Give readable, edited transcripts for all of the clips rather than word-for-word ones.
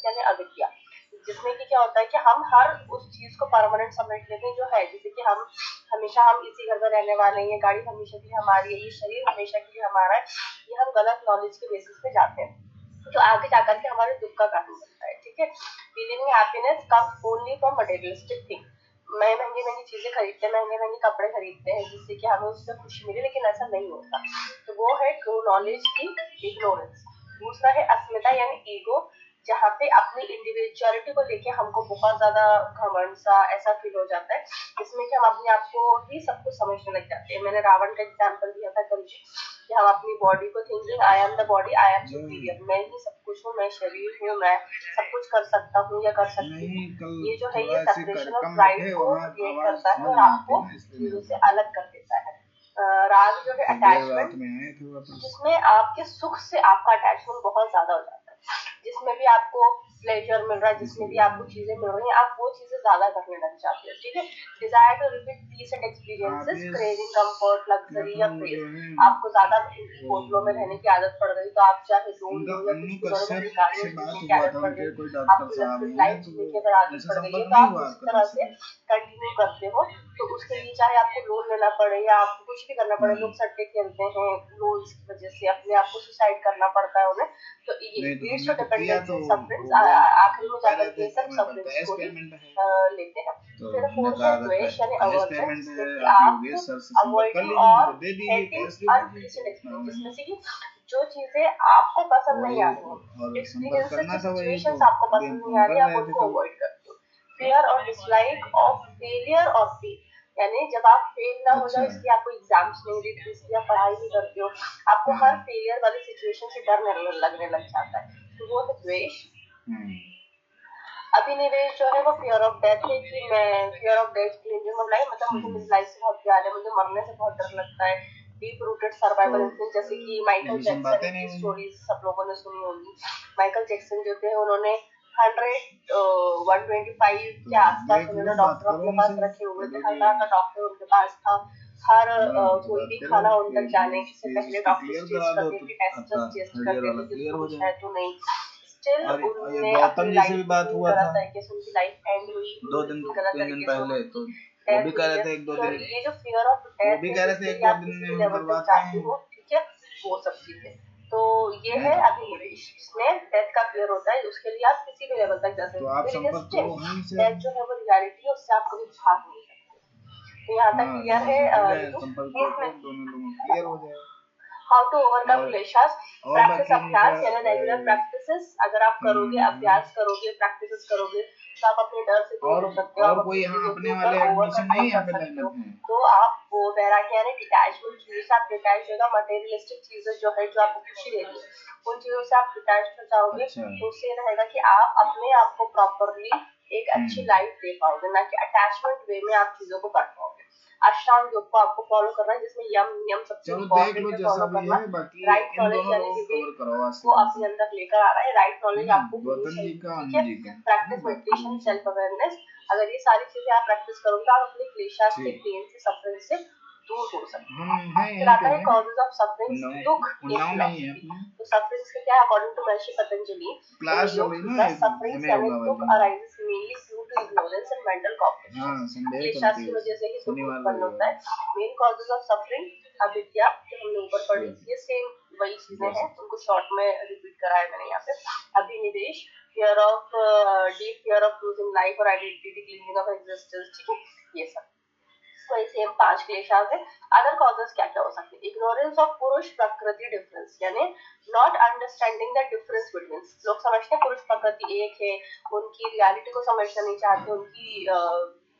Ignorance यानी अविद्या, जिसमें कि क्या होता है कि हम हर उस चीज को परमानेंट समझ लेते हैं जो है, जैसे कि हम हमेशा हम इसी घर में रहने वाले हैं, ये गाड़ी हमेशा के लिए हमारी है, ये शरीर हमेशा के लिए हमारा है, ये हम गलत नॉलेज के बेसिस पे जाते हैं, जो आगे जाकर के हमारे दुख का कारण बनता है। ठीक है, feeling happiness comes only from materialistic thing, महंगी महंगी चीजें खरीदते हैं, महंगे महंगे कपड़े खरीदते हैं जिससे कि हमें उससे खुशी मिले, लेकिन ऐसा नहीं होता। तो वो है ट्रू नॉलेज की इग्नोरेंस। दूसरा है अस्मिता यानी ईगो, जहाँ पे अपनी इंडिविजुअलिटी को लेके हमको बहुत ज्यादा घमंड सा ऐसा फील हो जाता है, जिसमें कि हम अपने आप को ही सब कुछ समझने लग जाते हैं। मैंने रावण का एग्जाम्पल दिया था कल कि हम अपनी बॉडी को thinking I am the body, I am superior, मैं ही सब कुछ हूँ, मैं शरीर हूँ, मैं सब कुछ कर सकता हूँ या कर सकती हूँ। ये जो है ये सेपरेशन ऑफ प्राइड को क्रिएट करता है और आपको चीजों से अलग कर देता है। राग जो है अटैचमेंट, जिसमें आपके सुख से आपका अटैचमेंट बहुत ज्यादा हो जाता है, जिसमें भी आपको प्लेजर मिल रहा है, जिसमें भी आपको चीजें मिल रही हैं, आप वो चीजें ज्यादा करने लग जाते हो। ठीक है, desire to repeat recent experiences, craving comfort, luxury या प्रेज, आपको ज्यादा होटलों में रहने की आदत पड़ गई तो आप चाहे लोन लो या कुछ भी करो, गाड़ियों की आदत पड़ गई, आपको लग्जरी लाइफ जीने की अगर आदत पड़ गई है तो आप उस तरह से कंटिन्यू करते हो, तो उसके लिए चाहे आपको लोन लेना पड़े या आपको कुछ भी करना पड़े, लोग सट्टे खेलते हैं लोन की वजह से, अपने आप को सुसाइड करना पड़ता है उन्हें, तो ये लीड्स टू डिपेंडेंसी सफरिंग, आखिर में जाकर के सब सफरिंग को ही लेते हैं। फिर फोर्थ है द्वेष यानी अवॉइडेंस, जिसमें आप अवॉइडिंग और हेटिंग अनप्लीजेंट एक्सपीरियंस, जिसमें से कि जो चीजें आपको पसंद नहीं आ रही, एक्सपीरियंसेस, सिचुएशंस आपको पसंद नहीं आ रही, आप उनको अवॉइड करते हो। फियर और डिसलाइक ऑफ फेलियर और फेल, यानी जब आप फेल ना हो जाए इसलिए आपको एग्जाम्स नहीं देते, इसलिए आप पढ़ाई नहीं करते हो, आपको हर फेलियर वाली सिचुएशन से डर लगने लग जाता है, तो वो है द्वेष। अभिनिवेश जो है वो फियर ऑफ डेथ है, कि मैं fear of death cleansing of life, मतलब मुझे मेरी लाइफ से बहुत प्यार है, मुझे मरने से बहुत डर लगता है। डीप रूटेड सर्वाइवल इंस्टिंक्ट, जैसे कि माइकल जैक्सन की स्टोरीज सब लोगों ने सुनी होगी। माइकल जैक्सन जो थे उन्होंने 125 के आसपास उन्होंने डॉक्टर अपने पास रखे हुए थे, हर तरह का डॉक्टर उनके पास था, हर कोई भी खाना उन तक जाने से पहले डॉक्टर टेस्ट करते थे, टेस्ट करते थे कि कुछ है तो नहीं, स्टिल उन्होंने अपनी लाइफ भी बात हुआ था तरीके से उनकी लाइफ एंड हुई 2-3 दिन पहले, तो वो भी कह रहे थे 1-2 दिन, ये जो फियर ऑफ डेथ भी कह रहे थे 1-2 दिन में लेवल तक जाते हो, ठीक है, वो सब चीजें, तो ये है अभिनिवेश, जिसमें डेथ का फियर होता है, उसके लिए आप किसी भी लेवल तक जा सकते हो, डेथ जो है वो रियलिटी है, उससे आप कभी भाग नहीं सकते। तो यहाँ तक क्लियर है। How to overcome clashes, practice अभ्यास यानी रेगुलर प्रैक्टिसेस, अगर आप करोगे, अभ्यास करोगे, प्रैक्टिसेस करोगे तो आप अपने डर से दूर हो सकते हो, और कोई यहाँ अपने वाले एडमिशन नहीं है कर सकते हो, तो आप वो वैराग्य यानी डिटैचमेंट, चीजों से आप डिटैच होगा, मटेरियलिस्टिक चीजें जो है जो आपको खुशी देती है उन चीजों से आप डिटैच हो जाओगे, तो उससे रहेगा कि आप अपने आप को प्रॉपरली एक अच्छी लाइफ दे पाओगे, ना कि अटैचमेंट वे में आप चीजों को कर पाओगे। अष्टांग योग को आपको फॉलो करना है, जिसमें यम नियम सबसे इम्पोर्टेंट है फॉलो करना, राइट नॉलेज यानी विवेक को अपने अंदर लेकर आ रहा है, राइट नॉलेज आपको प्रैक्टिस मेडिटेशन, सेल्फ अवेयरनेस, अगर ये सारी चीजें आप प्रैक्टिस करोगे तो आप अपने क्लेशेस से, पेन से, सफरिंग से दूर हो सकते हैं। फिर आता है कॉजेज ऑफ सफरिंग, दुख, तो सफरिंग के क्या है, according to Maharshi Patanjali, suffering यानी दुख arises mainly due to ignorance and mental complexes, kleshas की वजह से ही दुख उत्पन्न होता है। मेन कॉजेज ऑफ सफरिंग अविद्या, जो हमने ऊपर पढ़ी, ये सेम वही चीजें हैं, उनको शॉर्ट में रिपीट कराया मैंने यहाँ पे। अभिनिवेश, fear of deep fear of losing life और identity, clinging of existence, ठीक है, ये सब वही सेम 5 क्लेशेस है। अदर कॉजेस क्या क्या हो सकते हैं, इग्नोरेंस ऑफ पुरुष प्रकृति डिफरेंस, यानी not understanding the difference between, लोग समझते हैं पुरुष प्रकृति एक है, उनकी रियलिटी को समझना नहीं चाहते, उनकी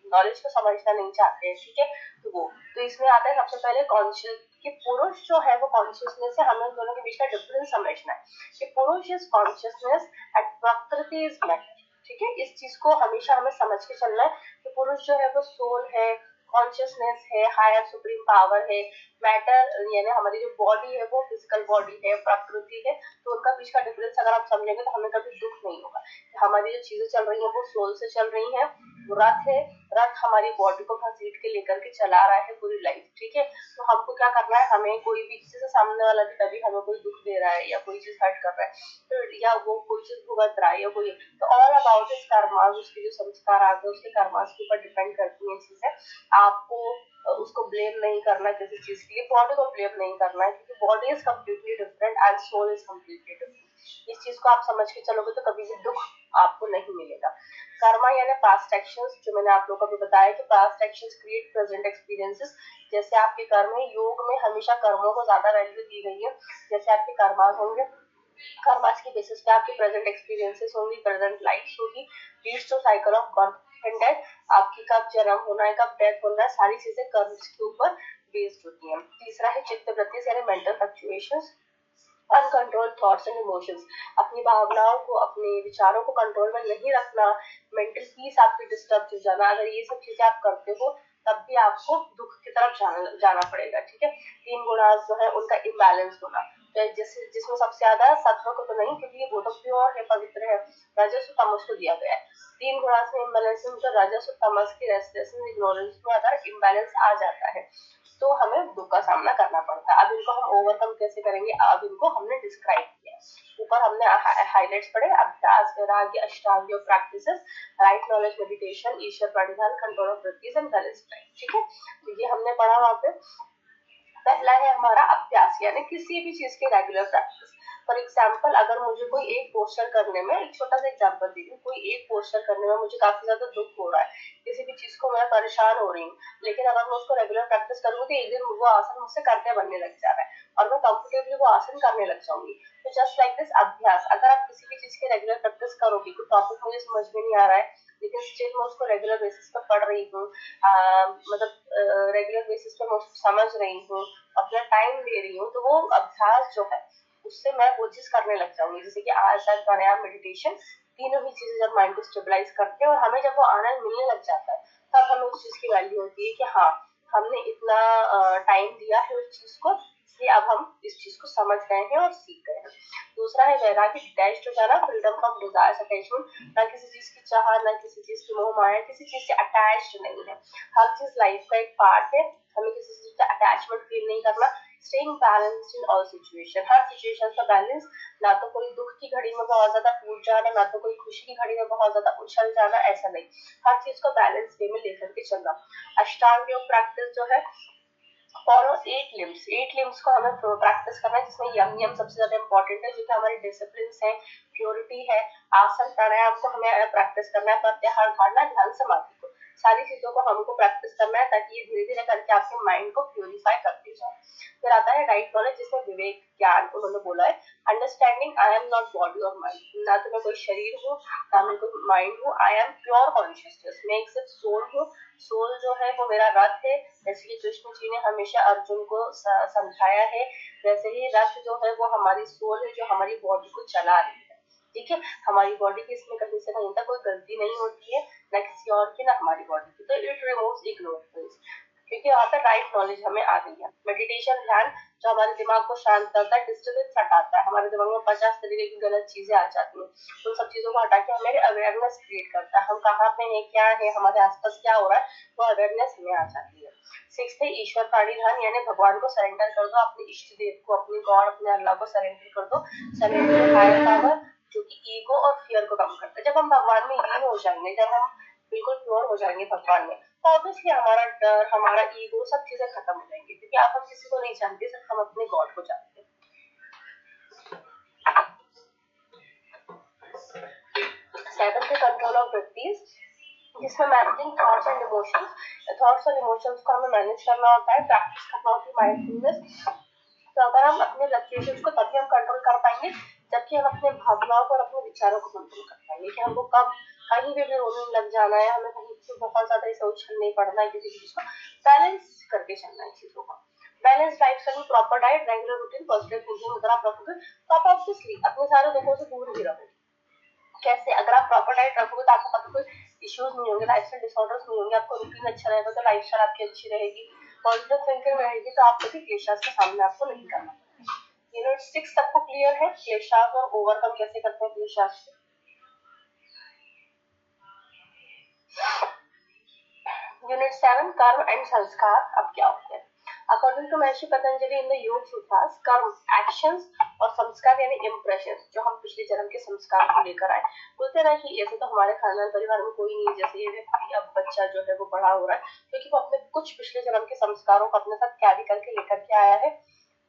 नॉलेज को समझना नहीं चाहते हैं, ठीक है, तो इसमें आता है सबसे पहले कॉन्शियस, कि पुरुष जो है वो कॉन्शियसनेस है, हमें दोनों के बीच का डिफरेंस समझना है, कि पुरुष इज कॉन्शियसनेस एंड प्रकृति इज मैटर, ठीक है, इस चीज को हमेशा हमें समझ के चलना है कि पुरुष जो है वो सोल है, कॉन्शियसनेस है, हायर सुप्रीम पावर है, मैटर यानी हमारी जो बॉडी है वो फिजिकल बॉडी है, प्रकृति है, तो उनका बीच का डिफरेंस अगर आप समझेंगे तो हमें कभी दुख नहीं होगा, हमारी जो चीजें चल रही है वो सोल से चल रही है, रथ है, रथ हमारी बॉडी को घसीट के लेकर के चला रहा है पूरी लाइफ, ठीक है। तो हमको क्या करना है, हमें कोई भी जैसे सामने वाला भी कभी हमें कोई दुख दे रहा है या कोई चीज हर्ट कर रहा है, तो या वो कोई चीज भुगत रहा है या कोई, तो ऑल अबाउट हिज कर्मास, उसके जो संस्कार आते हैं उसके कर्मास के ऊपर डिपेंड करती है चीजें। आपको उसको ब्लेम नहीं करना किसी चीज के लिए, बॉडी को ब्लेम नहीं करना है, क्योंकि body is completely different and soul is completely different. इस चीज को आप समझ के चलोगे तो कभी भी दुख आपको नहीं मिलेगा। कर्मा यानी पास्ट एक्शंस, जो मैंने आप लोगों को भी बताया कि past actions create present experiences. जैसे आपके कर्म है, योग में हमेशा कर्मों को ज्यादा वैल्यू दी गई है। जैसे आपके कर्मास होंगे, कर्मास की बेसिस पे आपके प्रेजेंट एक्सपीरियंसेस होंगी, प्रेजेंट लाइफ होगी, leads to cycle of birth and death. आपकी कब जन्म होना है, कब डेथ होना है, सारी चीजें कर्म के ऊपर बेस्ड होती हैं। तीसरा है चित्त वृत्ति यानी mental fluctuations, uncontrolled thoughts and emotions. अपनी भावनाओं को, अपने विचारों को कंट्रोल में नहीं रखना, मेंटल पीस आपकी डिस्टर्ब हो जाना, अगर ये सब चीजें आप करते हो तब भी आपको दुख की तरफ जाना पड़ेगा, ठीक है। तीन गुणा जो है उनका इम्बैलेंस होना, तो जिसमें सबसे ज्यादा सत्व को तो नहीं, क्योंकि ये बहुत प्योर है, पवित्र है, रजस और तमस को दिया गया है। तीन गुणा में इम्बैलेंस में, तो रजस और तमस की रेस्टलेसनेस, इग्नोरेंस में अगर इम्बैलेंस आ जाता है तो हमें दुख का सामना करना पड़ता है। अब इनको हम ओवरकम कैसे करेंगे, अब इनको हमने डिस्क्राइब किया। ऊपर हमने हाइलाइट्स पढ़े, अभ्यास, vairagya, ashtanga yoga practices, right knowledge, meditation, Ishvara pranidhana, control of vrittis and balance life, ठीक है। तो ये हमने पढ़ा वहां पे। पहला है हमारा अभ्यास, यानी किसी भी चीज की रेगुलर प्रैक्टिस। फॉर एग्जाम्पल, अगर मुझे कोई एक पोस्टर करने में, एक छोटा सा एग्जाम्पल दी हूँ, कोई एक पोस्टर करने में मुझे काफी ज्यादा दुख हो रहा है, किसी भी चीज को मैं परेशान हो रही हूँ, लेकिन अगर मैं उसको रेगुलर प्रैक्टिस करूंगी तो एक दिन वो आसन मुझसे करते बनने लग जा रहा है और मैं कंफर्टेबली वो आसन करने लग जाऊंगी। तो जस्ट लाइक दिस अभ्यास, अगर आप किसी भी चीज की रेगुलर प्रैक्टिस करोगे, कोई टॉपिक मुझे समझ में नहीं आ रहा है लेकिन स्टिल मैं उसको रेगुलर बेसिस पर पढ़ रही हूँ, मतलब रेगुलर बेसिस पर मैं उसको समझ रही हूँ, अपना टाइम दे रही हूँ, तो वो अभ्यास जो है उससे मैं वो चीज करने लग जाऊंगी। जैसे कि आसन, प्राणायाम, मेडिटेशन, तीनों ही चीजें जब माइंड को स्टेबलाइज करते हैं और हमें जब वो आनंद मिलने लग जाता है, तब हमें उस चीज की वैल्यू होती है कि हाँ, हमने इतना टाइम दिया है उस चीज को, इसलिए अब हम इस चीज को समझ गए हैं और सीख गए हैं। दूसरा है वैराग्य, डिटैच्ड हो जाना, फ्रीडम फ्रॉम डिजायर्स, अटैचमेंट, ना किसी चीज की चाह, ना किसी चीज की मोह माया, किसी चीज से अटैच्ड नहीं है। हर चीज लाइफ का एक पार्ट है, हमें किसी चीज का अटैचमेंट फील नहीं करना। Staying balanced in all situation, her situation का बैलेंस, ना तो कोई दुख की घड़ी में बहुत ज्यादा टूट जाना, ना तो कोई खुशी की घड़ी में बहुत ज्यादा उछल जाना, ऐसा नहीं, हर चीज को बैलेंस वे में लेकर के चलना। अष्टांग योग प्रैक्टिस जो है, फॉलो 8 लिम्स को हमें प्रैक्टिस करना है, जिसमें यम यम सबसे ज्यादा इंपॉर्टेंट है, जो कि हमारी डिसिप्लिन है, प्योरिटी है। आसन, प्राणायाम को हमें प्रैक्टिस करना है, प्रत्याहार, धारणा, ध्यान, समाधि को, सारी चीजों को हमको प्रैक्टिस करना है, ताकि ये धीरे धीरे करके आपके माइंड को प्योरीफाई करते जाए। फिर आता है राइट नॉलेज, जिसमें विवेक, ज्ञान, उन्होंने बोला है understanding I am not body और माइंड, ना तो मैं कोई शरीर हूँ ना मैं कोई माइंड हूँ, आई एम प्योर कॉन्शियसनेस, मैं एक सिर्फ सोल हूँ, सोल जो है वो मेरा रथ है। जैसे कि कृष्ण जी ने हमेशा अर्जुन को समझाया है, वैसे ही रथ जो है वो हमारी सोल है, जो हमारी बॉडी को चला रही है, ठीक है। हमारी बॉडी की इसमें कहीं से कहीं तक कोई गलती नहीं होती है, ना किसी और की ना हमारी बॉडी की, तो इट रिमूव्स इग्नोरेंस, क्योंकि वहाँ पे राइट नॉलेज हमें आ गई है। मेडिटेशन, ध्यान, जो हमारे दिमाग को शांत करता है, डिस्टर्बेंस हटाता है, हमारे दिमाग में 50 तरीके की गलत चीजें आ जाती हैं, उन सब चीजों को हटा के हमारे अवेयरनेस क्रिएट करता है, हम कहाँ पे हैं, क्या है, हमारे आसपास क्या हो रहा है, वो अवेयरनेस हमें आ जाती है। 6 है ईश्वर प्रणिधान, यानी भगवान को सरेंडर कर दो, अपने इष्ट देव को, अपने गॉड, अपने अल्लाह को सरेंडर कर दो। सरेंडर हायर पावर, जो कि ईगो और फियर को कम करता है। जब हम भगवान में लीन हो जाएंगे, जब हम बिल्कुल प्योर हो जाएंगे भगवान में, तो ऑब्वियसली हमारा डर, हमारा ईगो, सब चीजें खत्म हो जाएंगी, क्योंकि आप हम किसी को नहीं जानते, सिर्फ हम अपने गॉड को जानते हैं। सेवंथ है कंट्रोल ऑफ वृत्तिज, जिसमें managing thoughts and emotions, thoughts और इमोशंस को हमें मैनेज करना होता है, प्रैक्टिस करना होती है माइंडफुलनेस। तो अगर हम अपने फ्लक्चुएशंस को तभी हम कंट्रोल कर पाएंगे जबकि हम अपने भावनाओं को और अपने विचारों को कंट्रोल कर पाएंगे, कि हमको कब कहीं भी रोने लग जाना है, हमें कहीं से बहुत ज्यादा इसे उछल नहीं पड़ना है, किसी चीज को बैलेंस करके चलना है चीजों को। Balance lifestyle, proper diet, regular routine, positive thinking अगर आप रखोगे तो आप ऑब्वियसली अपने सारे दुखों से दूर ही रहोगे। कैसे, अगर आप प्रॉपर डाइट रखोगे तो आपको कभी कोई इश्यूज नहीं होंगे, लाइफस्टाइल डिसऑर्डर्स नहीं होंगे, आपको रूटीन अच्छा रहेगा तो लाइफस्टाइल आपकी अच्छी रहेगी, पॉजिटिव थिंकिंग रहेगी तो आप कभी क्लेशास का सामना आपको नहीं करना पड़ेगा। यूनिट 6 सबको क्लियर है, क्लेशास और ओवरकम कैसे करते हैं क्लेशास। यूनिट 7 कर्म एंड संस्कार अब क्या होते हैं। According to Maharshi Patanjali in the योग सूत्रास, कर्म एक्शंस और संस्कार यानी इंप्रेशंस जो हम पिछले जन्म के संस्कार को लेकर आए। बोलते ना कि ऐसे तो हमारे खानदान परिवार में कोई नहीं, जैसे ये व्यक्ति अब बच्चा जो है वो बड़ा हो रहा है क्योंकि वो अपने कुछ पिछले जन्म के संस्कारों को अपने साथ कैरी करके लेकर के आया है।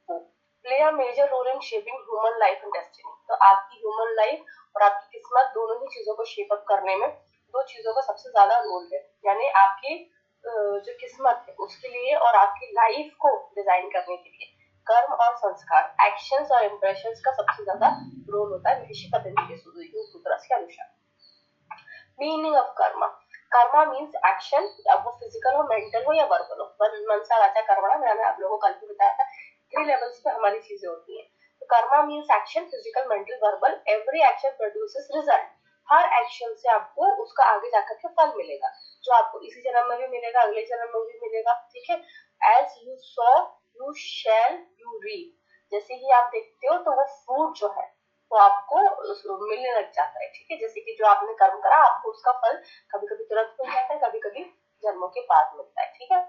Play a major role in shaping human life and destiny. तो आपकी ह्यूमन लाइफ और आपकी किस्मत दोनों ही चीजों को शेप अप करने में दो चीजों का सबसे ज्यादा रोल है, यानी आपकी जो किस्मत है उसके लिए और आपकी लाइफ को डिजाइन करने के लिए कर्म और संस्कार, एक्शंस और इंप्रेशंस का सबसे ज्यादा रोल होता है महर्षि पतंजलि सूत्र के अनुसार। Meaning of Karma, Karma means action, अब वो फिजिकल हो, मेंटल हो या वर्बल हो। मनसा वाचा कर्मणा, मैंने आप लोगों को कल भी बताया था, 3 लेवल्स पे हमारी चीजें होती हैं। तो karma means action, physical, mental, verbal. Every action produces result, हर एक्शन से आपको उसका आगे जाकर के फल मिलेगा जो आपको इसी जन्म में भी मिलेगा, अगले जन्म में भी मिलेगा। ठीक है, as you sow you shall you reap, जैसे ही आप देखते हो तो वो फ्रूट जो है वो आपको मिलने लग जाता है। ठीक है, जैसे कि जो आपने कर्म करा आपको उसका फल कभी कभी तुरंत मिल जाता है, कभी कभी जन्मों के बाद मिलता है। ठीक है,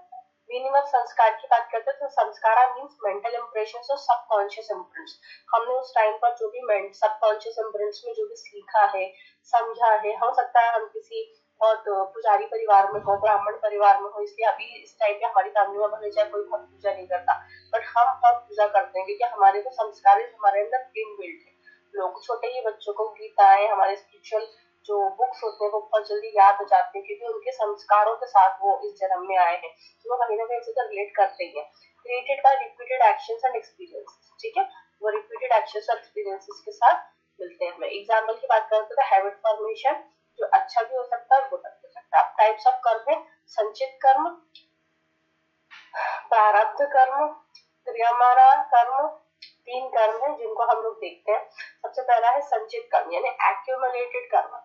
मीनिंग ऑफ संस्कार की बात करते हैं तो संस्कारा मीन्स मेंटल इंप्रेशंस और सबकॉन्शियस इम्प्रिंट्स। हमने उस टाइम पर जो भी सबकॉन्शियस इम्प्रिंट्स में जो भी सीखा है, समझा है, हो सकता है हम किसी बहुत पुजारी परिवार में हो, ब्राह्मण परिवार में हो, इसलिए अभी इस टाइम पे हमारी फैमिली में भले चाहे कोई बहुत पूजा नहीं करता, बट हम बहुत पूजा करते हैं क्योंकि हमारे को संस्कार हमारे अंदर इनबिल्ट है। लोग छोटे ही बच्चों को गीताएं, हमारे स्पिरिचुअल जो बुक्स होते हैं वो बहुत जल्दी याद हो जाते हैं क्योंकि उनके संस्कारों के साथ वो इस जन्म में आए हैं, तो वो कहीं ना कहीं से रिलेट करते ही हैं। Created by repeated actions and experiences, ठीक है, वो रिपीटेड एक्शंस और एक्सपीरियंसेस के साथ मिलते हैं। एग्जाम्पल की बात करते हैं हैबिट फॉर्मेशन, जो अच्छा भी हो सकता है बुरा भी हो सकता है। अब टाइप्स ऑफ कर्म है, संचित कर्म, प्रारब्ध कर्म, क्रियामाना कर्म। 3 कर्म है जिनको हम लोग देखते हैं। सबसे पहला है संचित कर्म यानी एक्यूमुलेटेड कर्म,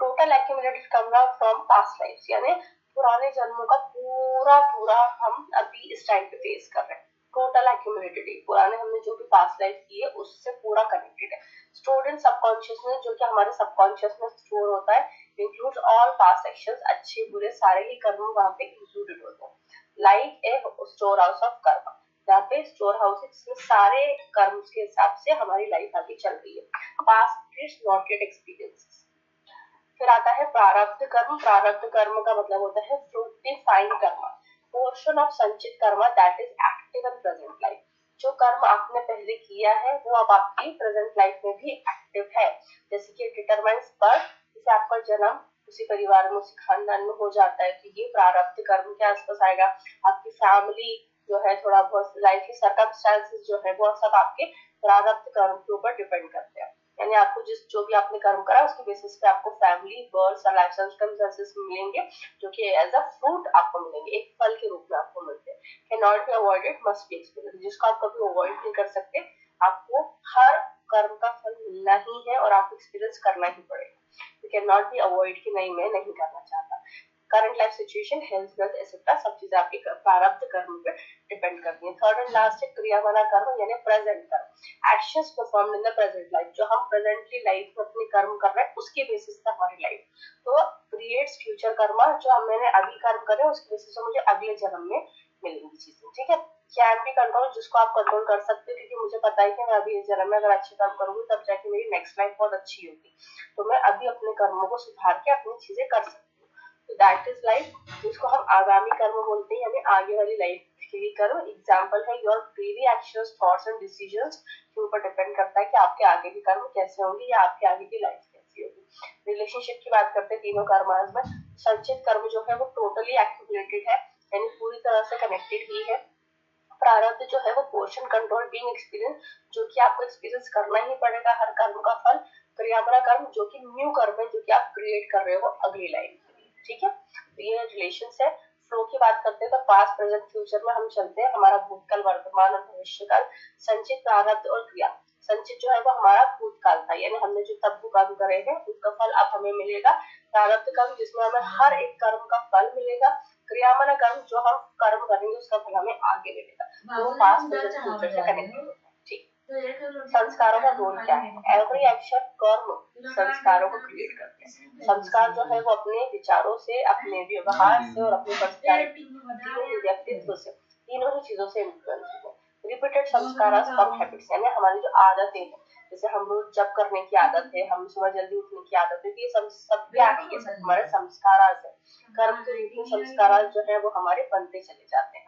टोटल एक्यूमुलेटेड कर्म फ्रॉम पास्ट लाइफ, यानी पुराने जन्मों का पूरा पूरा हम अभी इस टाइम पे फेस कर रहे हैं। टोटल एक्यूमुलेटेड, पुराने हमने जो भी पास्ट लाइफ की है उससे पूरा कनेक्टेड है। स्टोर्ड इन सबकॉन्शियसनेस, जो कि हमारे सबकॉन्शियस में स्टोर होता है, इंक्लूड्स ऑल पास्ट एक्शंस, अच्छे बुरे सारे ही कर्म वहां पे इंक्लूडेड होते हैं। Like a store house of कर्म, जहाँ पे स्टोर हाउस इसमें सारे कर्म के हिसाब से हमारी लाइफ आगे चल रही है। Past not yet experiences. फिर आता है प्रारब्ध कर्म। प्रारब्ध कर्म का मतलब होता है फ्रूटिफाइंग कर्म, पोर्शन ऑफ संचित कर्म that is active in present life. जो कर्म आपने पहले किया है वो अब आपकी प्रेजेंट लाइफ में भी एक्टिव है, जैसे कि डिटरमाइंस बर्थ, जैसे आपका जन्म उसी परिवार में उसी खानदान में हो जाता है तो ये प्रारब्ध कर्म के आसपास आएगा। आपकी फैमिली जो है, थोड़ा बहुत लाइफ के सर्कमस्टेंसेस जो है वो सब आपके प्रारब्ध कर्म के ऊपर डिपेंड करते हैं, यानी आपको जो भी आपने कर्म करा उसके बेसिस पे आपको फैमिली, बर्थ और लाइफ सर्कमस्टेंसेस मिलेंगे जो कि एज अ फ्रूट आपको मिलेंगे, एक फल के रूप में आपको मिलते हैं। Can not be avoided must be experience, जिसको आप कभी अवॉइड नहीं कर सकते, आपको हर कर्म का फल मिलना ही है और आपको एक्सपीरियंस करना ही पड़ेगा। You can not be avoid कि नहीं मैं नहीं करना चाहता। Current life situation, health, wealth etcetera सब चीजें आपके प्रारब्ध कर्म पे डिपेंड करती है। थर्ड एंड लास्ट है क्रियावाला कर्म यानी प्रेजेंट कर्म, actions performed in the present life, जो हम प्रेजेंटली लाइफ में अपने कर्म कर रहे हैं उसके बेसिस पे हमारी लाइफ तो क्रिएट्स फ्यूचर कर्म, जो मैंने अभी कर्म करे उसके बेसिस पे मुझे अगले जन्म में मिलेंगी चीजें। ठीक है, कैन बी कंट्रोल, जिसको आप कंट्रोल कर सकते हो क्योंकि मुझे पता है कि मैं अभी इस जन्म में अगर अच्छे कर्म करूंगी तब जाके मेरी नेक्स्ट लाइफ बहुत अच्छी होगी, तो मैं अभी अपने कर्मों को सुधार के अपनी चीजें कर सकती हूँ। तो दैट इज लाइफ, जिसको हम आगामी कर्म बोलते हैं, यानी आगे वाली लाइफ के लिए कर्म। एग्जाम्पल है your daily actions, thoughts and decisions के ऊपर डिपेंड करता है कि आपके आगे की कर्म कैसे होंगे या आपके आगे की लाइफ कैसी होगी। रिलेशनशिप की बात करते हैं तीनों कर्मास में। संचित कर्म जो है वो टोटली एक्यूमुलेटेड है, यानी पूरी तरह से कनेक्टेड ही है। प्रारब्ध जो है वो पोर्शन कंट्रोल बीइंग एक्सपीरियंस, जो कि आपको एक्सपीरियंस करना ही पड़ेगा हर कर्म का फल। क्रियापरा कर्म जो कि न्यू कर्म है, जो कि आप क्रिएट कर रहे हो अगली लाइफ के लिए। ठीक है, तो ये रिलेशंस है। फ्लो की बात करते हैं तो पास्ट, प्रेजेंट, फ्यूचर में हम चलते हैं, हमारा भूतकाल, वर्तमान और भविष्यकाल। संचित, प्रारब्ध और क्रिया। संचित जो है वो हमारा भूतकाल था, यानी हमने जो तब कर्म करे हैं उसका फल अब हमें मिलेगा। प्रारब्ध कर्म जिसमें हमें हर एक कर्म का फल मिलेगा। क्रियामना कर्म जो हम कर्म करेंगे उसका फल हमें आगे मिलेगा। तो पास्ट, प्रेजेंट, फ्यूचर से कनेक्टेड होता है। ठीक, संस्कारों का रोल क्या है? एवरी एक्शन कर्म संस्कारों को क्रिएट करते हैं। संस्कार जो है वो अपने विचारों से, अपने व्यवहार से और अपनी पर्सनैलिटी, व्यक्तित्व से, तीनों ही चीजों से इन्फ्लुएंस होते हैं। रिपीटेड संस्कार फ्रॉम हैबिट्स, यानी हमारी जो आदतें हैं, जैसे हम रोज जप करने की आदत है, हम सुबह जल्दी उठने की आदत है, ये सब क्या है? ये सब हमारे संस्कार है। कर्म के रूप में संस्कार जो है वो हमारे बनते चले जाते हैं।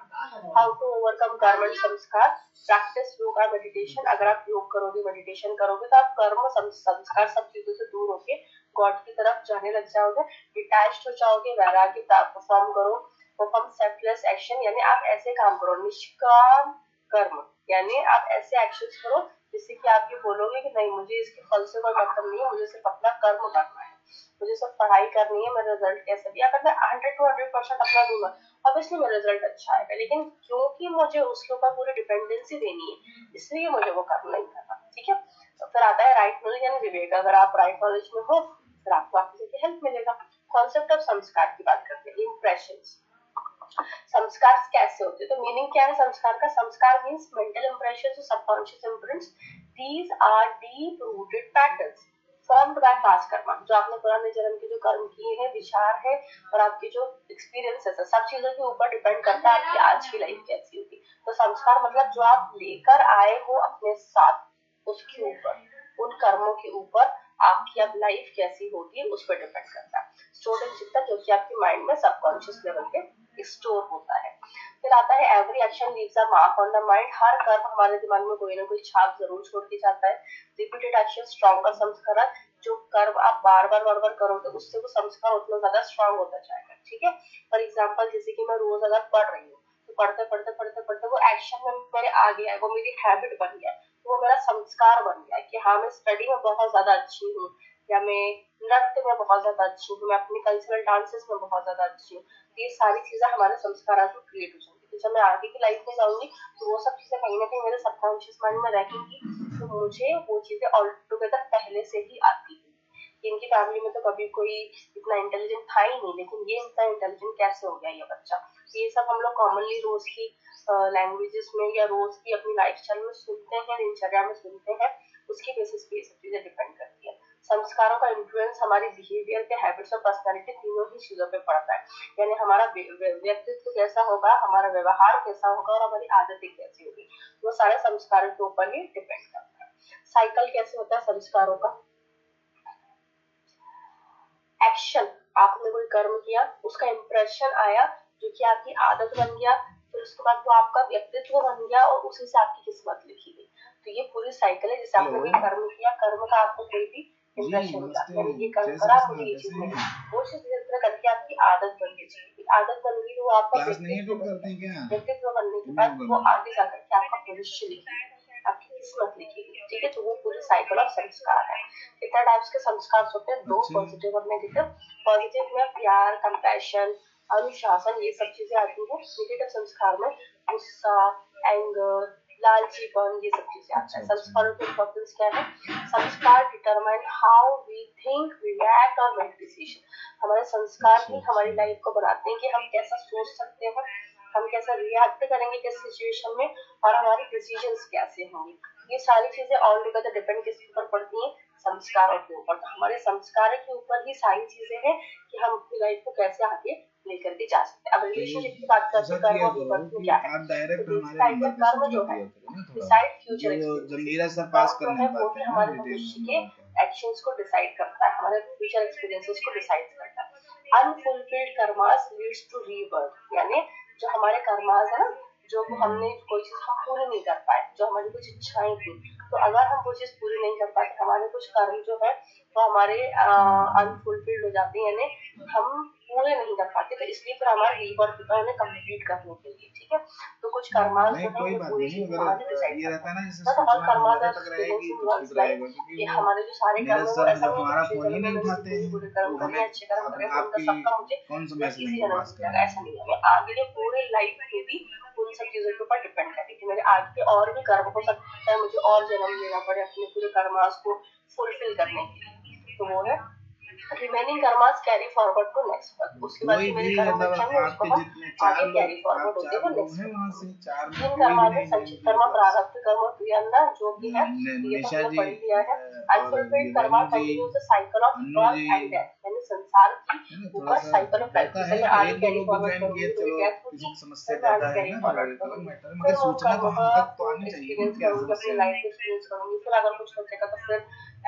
हाउ टू ओवरकम कर्म एंड संस्कार? Practice yoga meditation. अगर आप योग करोगे, मेडिटेशन करोगे, तो आप कर्म संस्कार सब चीजों से दूर होके गॉड की तरफ जाने लग जाओगे, डिटैच्ड हो जाओगे, वैराग्य परफॉर्म करो, परफॉर्म सेल्फलेस एक्शन, यानी आप ऐसे काम करो, निष्काम कर्म, यानी आप ऐसे एक्शंस करो जिससे कि आप ये बोलोगे कि नहीं, मुझे इसके फल से कोई मतलब नहीं है, मुझे सिर्फ अपना कर्म करना है, मुझे सिर्फ पढ़ाई करनी है, मेरा रिजल्ट कैसे भी, अगर मैं 100 to 100% अपना दूंगा, ऑब्वियसली मेरा रिजल्ट अच्छा आएगा, लेकिन क्योंकि मुझे उसके ऊपर पूरी डिपेंडेंसी देनी है, इसलिए मुझे वो कर्म नहीं करना। ठीक है, तो फिर आता है राइट नॉलेज यानी विवेक। अगर आप राइट नॉलेज में हो, फिर आपको आगे जाके हेल्प मिलेगा। कॉन्सेप्ट ऑफ संस्कार की बात करते हैं, इंप्रेशंस। संस्कार कैसे होते हैं? तो मीनिंग क्या है संस्कार का? Sanskar means mental impressions, subconscious imprints. These are deep rooted patterns formed by past karma, जो आपने पुराने जन्म के जो कर्म किए हैं, विचार है, और आपकी जो एक्सपीरियंसेस है, सब चीजों के ऊपर डिपेंड करता है आपकी आज की लाइफ कैसी होगी। तो संस्कार मतलब जो आप लेकर आए हो अपने साथ, उसके ऊपर, उन कर्मों के ऊपर आपकी अब लाइफ कैसी होगी उस पर डिपेंड करता है। स्टोर्ड इन चित्ता, जो कि आपके माइंड में सबकॉन्शियस लेवल पे स्टोर होता है। फिर आता है every action leaves a mark on the mind. हर कर्म हमारे दिमाग में कोई ना कोई छाप जरूर छोड़ के जाता है। रिपीटेड एक्शन स्ट्रॉन्गर संस्कार, जो कर्म आप बार बार करोगे, उससे वो संस्कार उतना ज्यादा स्ट्रॉन्ग होता जाएगा। ठीक है, फॉर एग्जाम्पल जैसे कि मैं रोज अगर पढ़ रही हूँ, तो पढ़ते वो एक्शन में मेरे आ गया है, वो मेरी हैबिट बन गया है, तो वो मेरा संस्कार बन गया है कि हाँ, मैं स्टडी में बहुत ज्यादा अच्छी हूँ, या मैं नृत्य में बहुत ज्यादा अच्छी हूँ, मैं अपनी कल्चरल डांसेस में बहुत ज्यादा अच्छी हूँ। ये सारी चीजें हमारे संस्कारों से क्रिएट हो जाएंगी। तो जब मैं आगे की लाइफ में जाऊंगी, तो वो सब चीजें कहीं ना कहीं मेरे सबकॉन्शियस माइंड में रहेंगी, तो मुझे वो चीजें ऑल टुगेदर पहले से ही आती है। इनकी फैमिली में तो कभी कोई इतना इंटेलिजेंट था ही नहीं, लेकिन ये इतना इंटेलिजेंट कैसे हो गया ये बच्चा? ये सब हम लोग कॉमनली रोज की लैंग्वेजेस में या रोज की अपनी लाइफस्टाइल में सुनते हैं, दिनचर्या में सुनते हैं, उसकी बेसिस पे ये सब चीजें डिपेंड करती है। संस्कारों का इन्फ्लुएंस हमारी बिहेवियर के, हैबिट्स और पर्सनालिटी, तीनों ही चीजों पे पड़ता है। यानी हमारा व्यक्तित्व कैसा होगा, हमारा व्यवहार कैसा होगा, और हमारी आदतें कैसी होगी, वो सारे संस्कारों के ऊपर ही डिपेंड करता है। साइकिल कैसे होता है संस्कारों का? एक्शन, आपने कोई कर्म किया, उसका इंप्रेशन आया, जो कि आपकी आदत बन गया, फिर उसके बाद वो आपका व्यक्तित्व बन गया, और उसी से आपकी किस्मत लिखी गई। तो ये पूरी साइकिल है। जैसे आपने कोई कर्म किया, कर्म का आपको कोई भी इंप्रेशन मिला, यानी ये कर्म करा, मुझे ये चीज मिली, वो चीज धीरे धीरे करके आपकी आदत बन गई। आदत बन गई तो वो आपका व्यक्तित्व बनने के बाद वो आगे जाकर के आपका भविष्य लिखेगी, आपकी किस्मत लिखेगी। ठीक है, तो वो पूरी साइकिल ऑफ संस्कार है। कितना टाइप्स के संस्कार होते हैं? दो, पॉजिटिव और नेगेटिव। पॉजिटिव में प्यार, कंपैशन, अनुशासन, ये सब चीजें आती है। नेगेटिव संस्कार में गुस्सा, एंगर, लालचीपन, ये सब चीजें आती है। संस्कारों की इंपॉर्टेंस क्या है? Sanskar determine how we think, react और मेक डिसीजन। हमारे संस्कार ही हमारी लाइफ को बनाते हैं कि हम कैसा सोच सकते हैं, हम कैसा रिएक्ट करेंगे किस सिचुएशन में, और हमारे डिसीजंस कैसे होंगे। ये सारी चीजें ऑल टुगेदर डिपेंड किसके ऊपर पड़ती हैं? संस्कारों के ऊपर। तो हमारे संस्कार के ऊपर ही सारी चीजें हैं कि हम अपनी लाइफ को कैसे आगे लेकर के जा सकते हैं। अब रिलेशनशिप की बात करते हैं, कर्म और विपर्क क्या है? तो कर्म जो है डिसाइड फ्यूचर एक्सपीरियंस, वो भी हमारे भविष्य के एक्शंस को डिसाइड करता है, हमारे फ्यूचर एक्सपीरियंसेस को डिसाइड करता है। Unfulfilled karmas leads to rebirth, यानी जो हमारे कर्मास है ना, जो हमने कोई चीज हम पूरी नहीं कर पाए, जो हमारी कुछ इच्छाएं थी, तो अगर हम वो चीज पूरी नहीं कर पाते, हमारे कुछ कर्म जो है वो हमारे अनफुलफिल्ड हो जाते हैं, यानी हम पूरे नहीं कर पाते, तो इसलिए फिर हमारा रीबर्थ होता है उन्हें कंप्लीट करने के लिए। ठीक है, तो कुछ कर्मास जो है वो पूरी चीज हमारे डिसाइड करता है। तो और कर्मास ये हमारे जो सारे कर्म है वो ऐसा नहीं है पूरे कर्म करने, अच्छे कर्म करने, तो उनका सबका मुझे इजी जन्म मिल जाएगा, ऐसा नहीं है। आगे पूरे लाइफ में भी उन सब चीजों के ऊपर डिपेंड करेगी कि मेरे आगे और भी कर्म हो सकता है, मुझे और जन्म लेना पड़े अपने पूरे कर्मास को फुलफिल करने के लिए। तो वो है remaining karmas carry forward to next birth. उसके बाद कोई मेरे भी कर्म मतलब बचेंगे उसको आपके हम जितने चार आगे लोग, कैरी फॉरवर्ड आप होते हैं चार वो लोग नेक्स्ट हैं वहाँ से, चार में तीन कोई कर्मा भी है नहीं संचित जाएंगे कर्मा, बस। प्रारब्ध कर्मा, क्रियान्ना जो भी है ये तो निशा हमने जी पढ़ लिया है। और अनफुलफिल्ड ये कर्मा रेनू जी, कंटिन्यूज द साइकिल ऑफ अन्नू बर्थ जी, एंड डेथ, यानी संसार की है ना, थोड़ा ऊपर सा साइकिल ऑफ लाइफ, रहता जैसे है मैं कि आगे एक दो कैरी लोग फॉरवर्ड ज्वाइन करूंगी किए, मेरी चलो डेथ किसी होगी, की समस्या फिर मैं ज्यादा आगे है कैरी ना, तो फॉरवर्ड एक अलग करूंगी, मैटर है, फिर मगर मैं उन सूचना तो कर्मों हम का तक तो आनी चाहिए ना, एक्सपीरियंस क्या करूंगी, अपनी समस्या है। लाइफ एक्सपीरियंस करूंगी, फिर अगर कुछ बचेगा तो फिर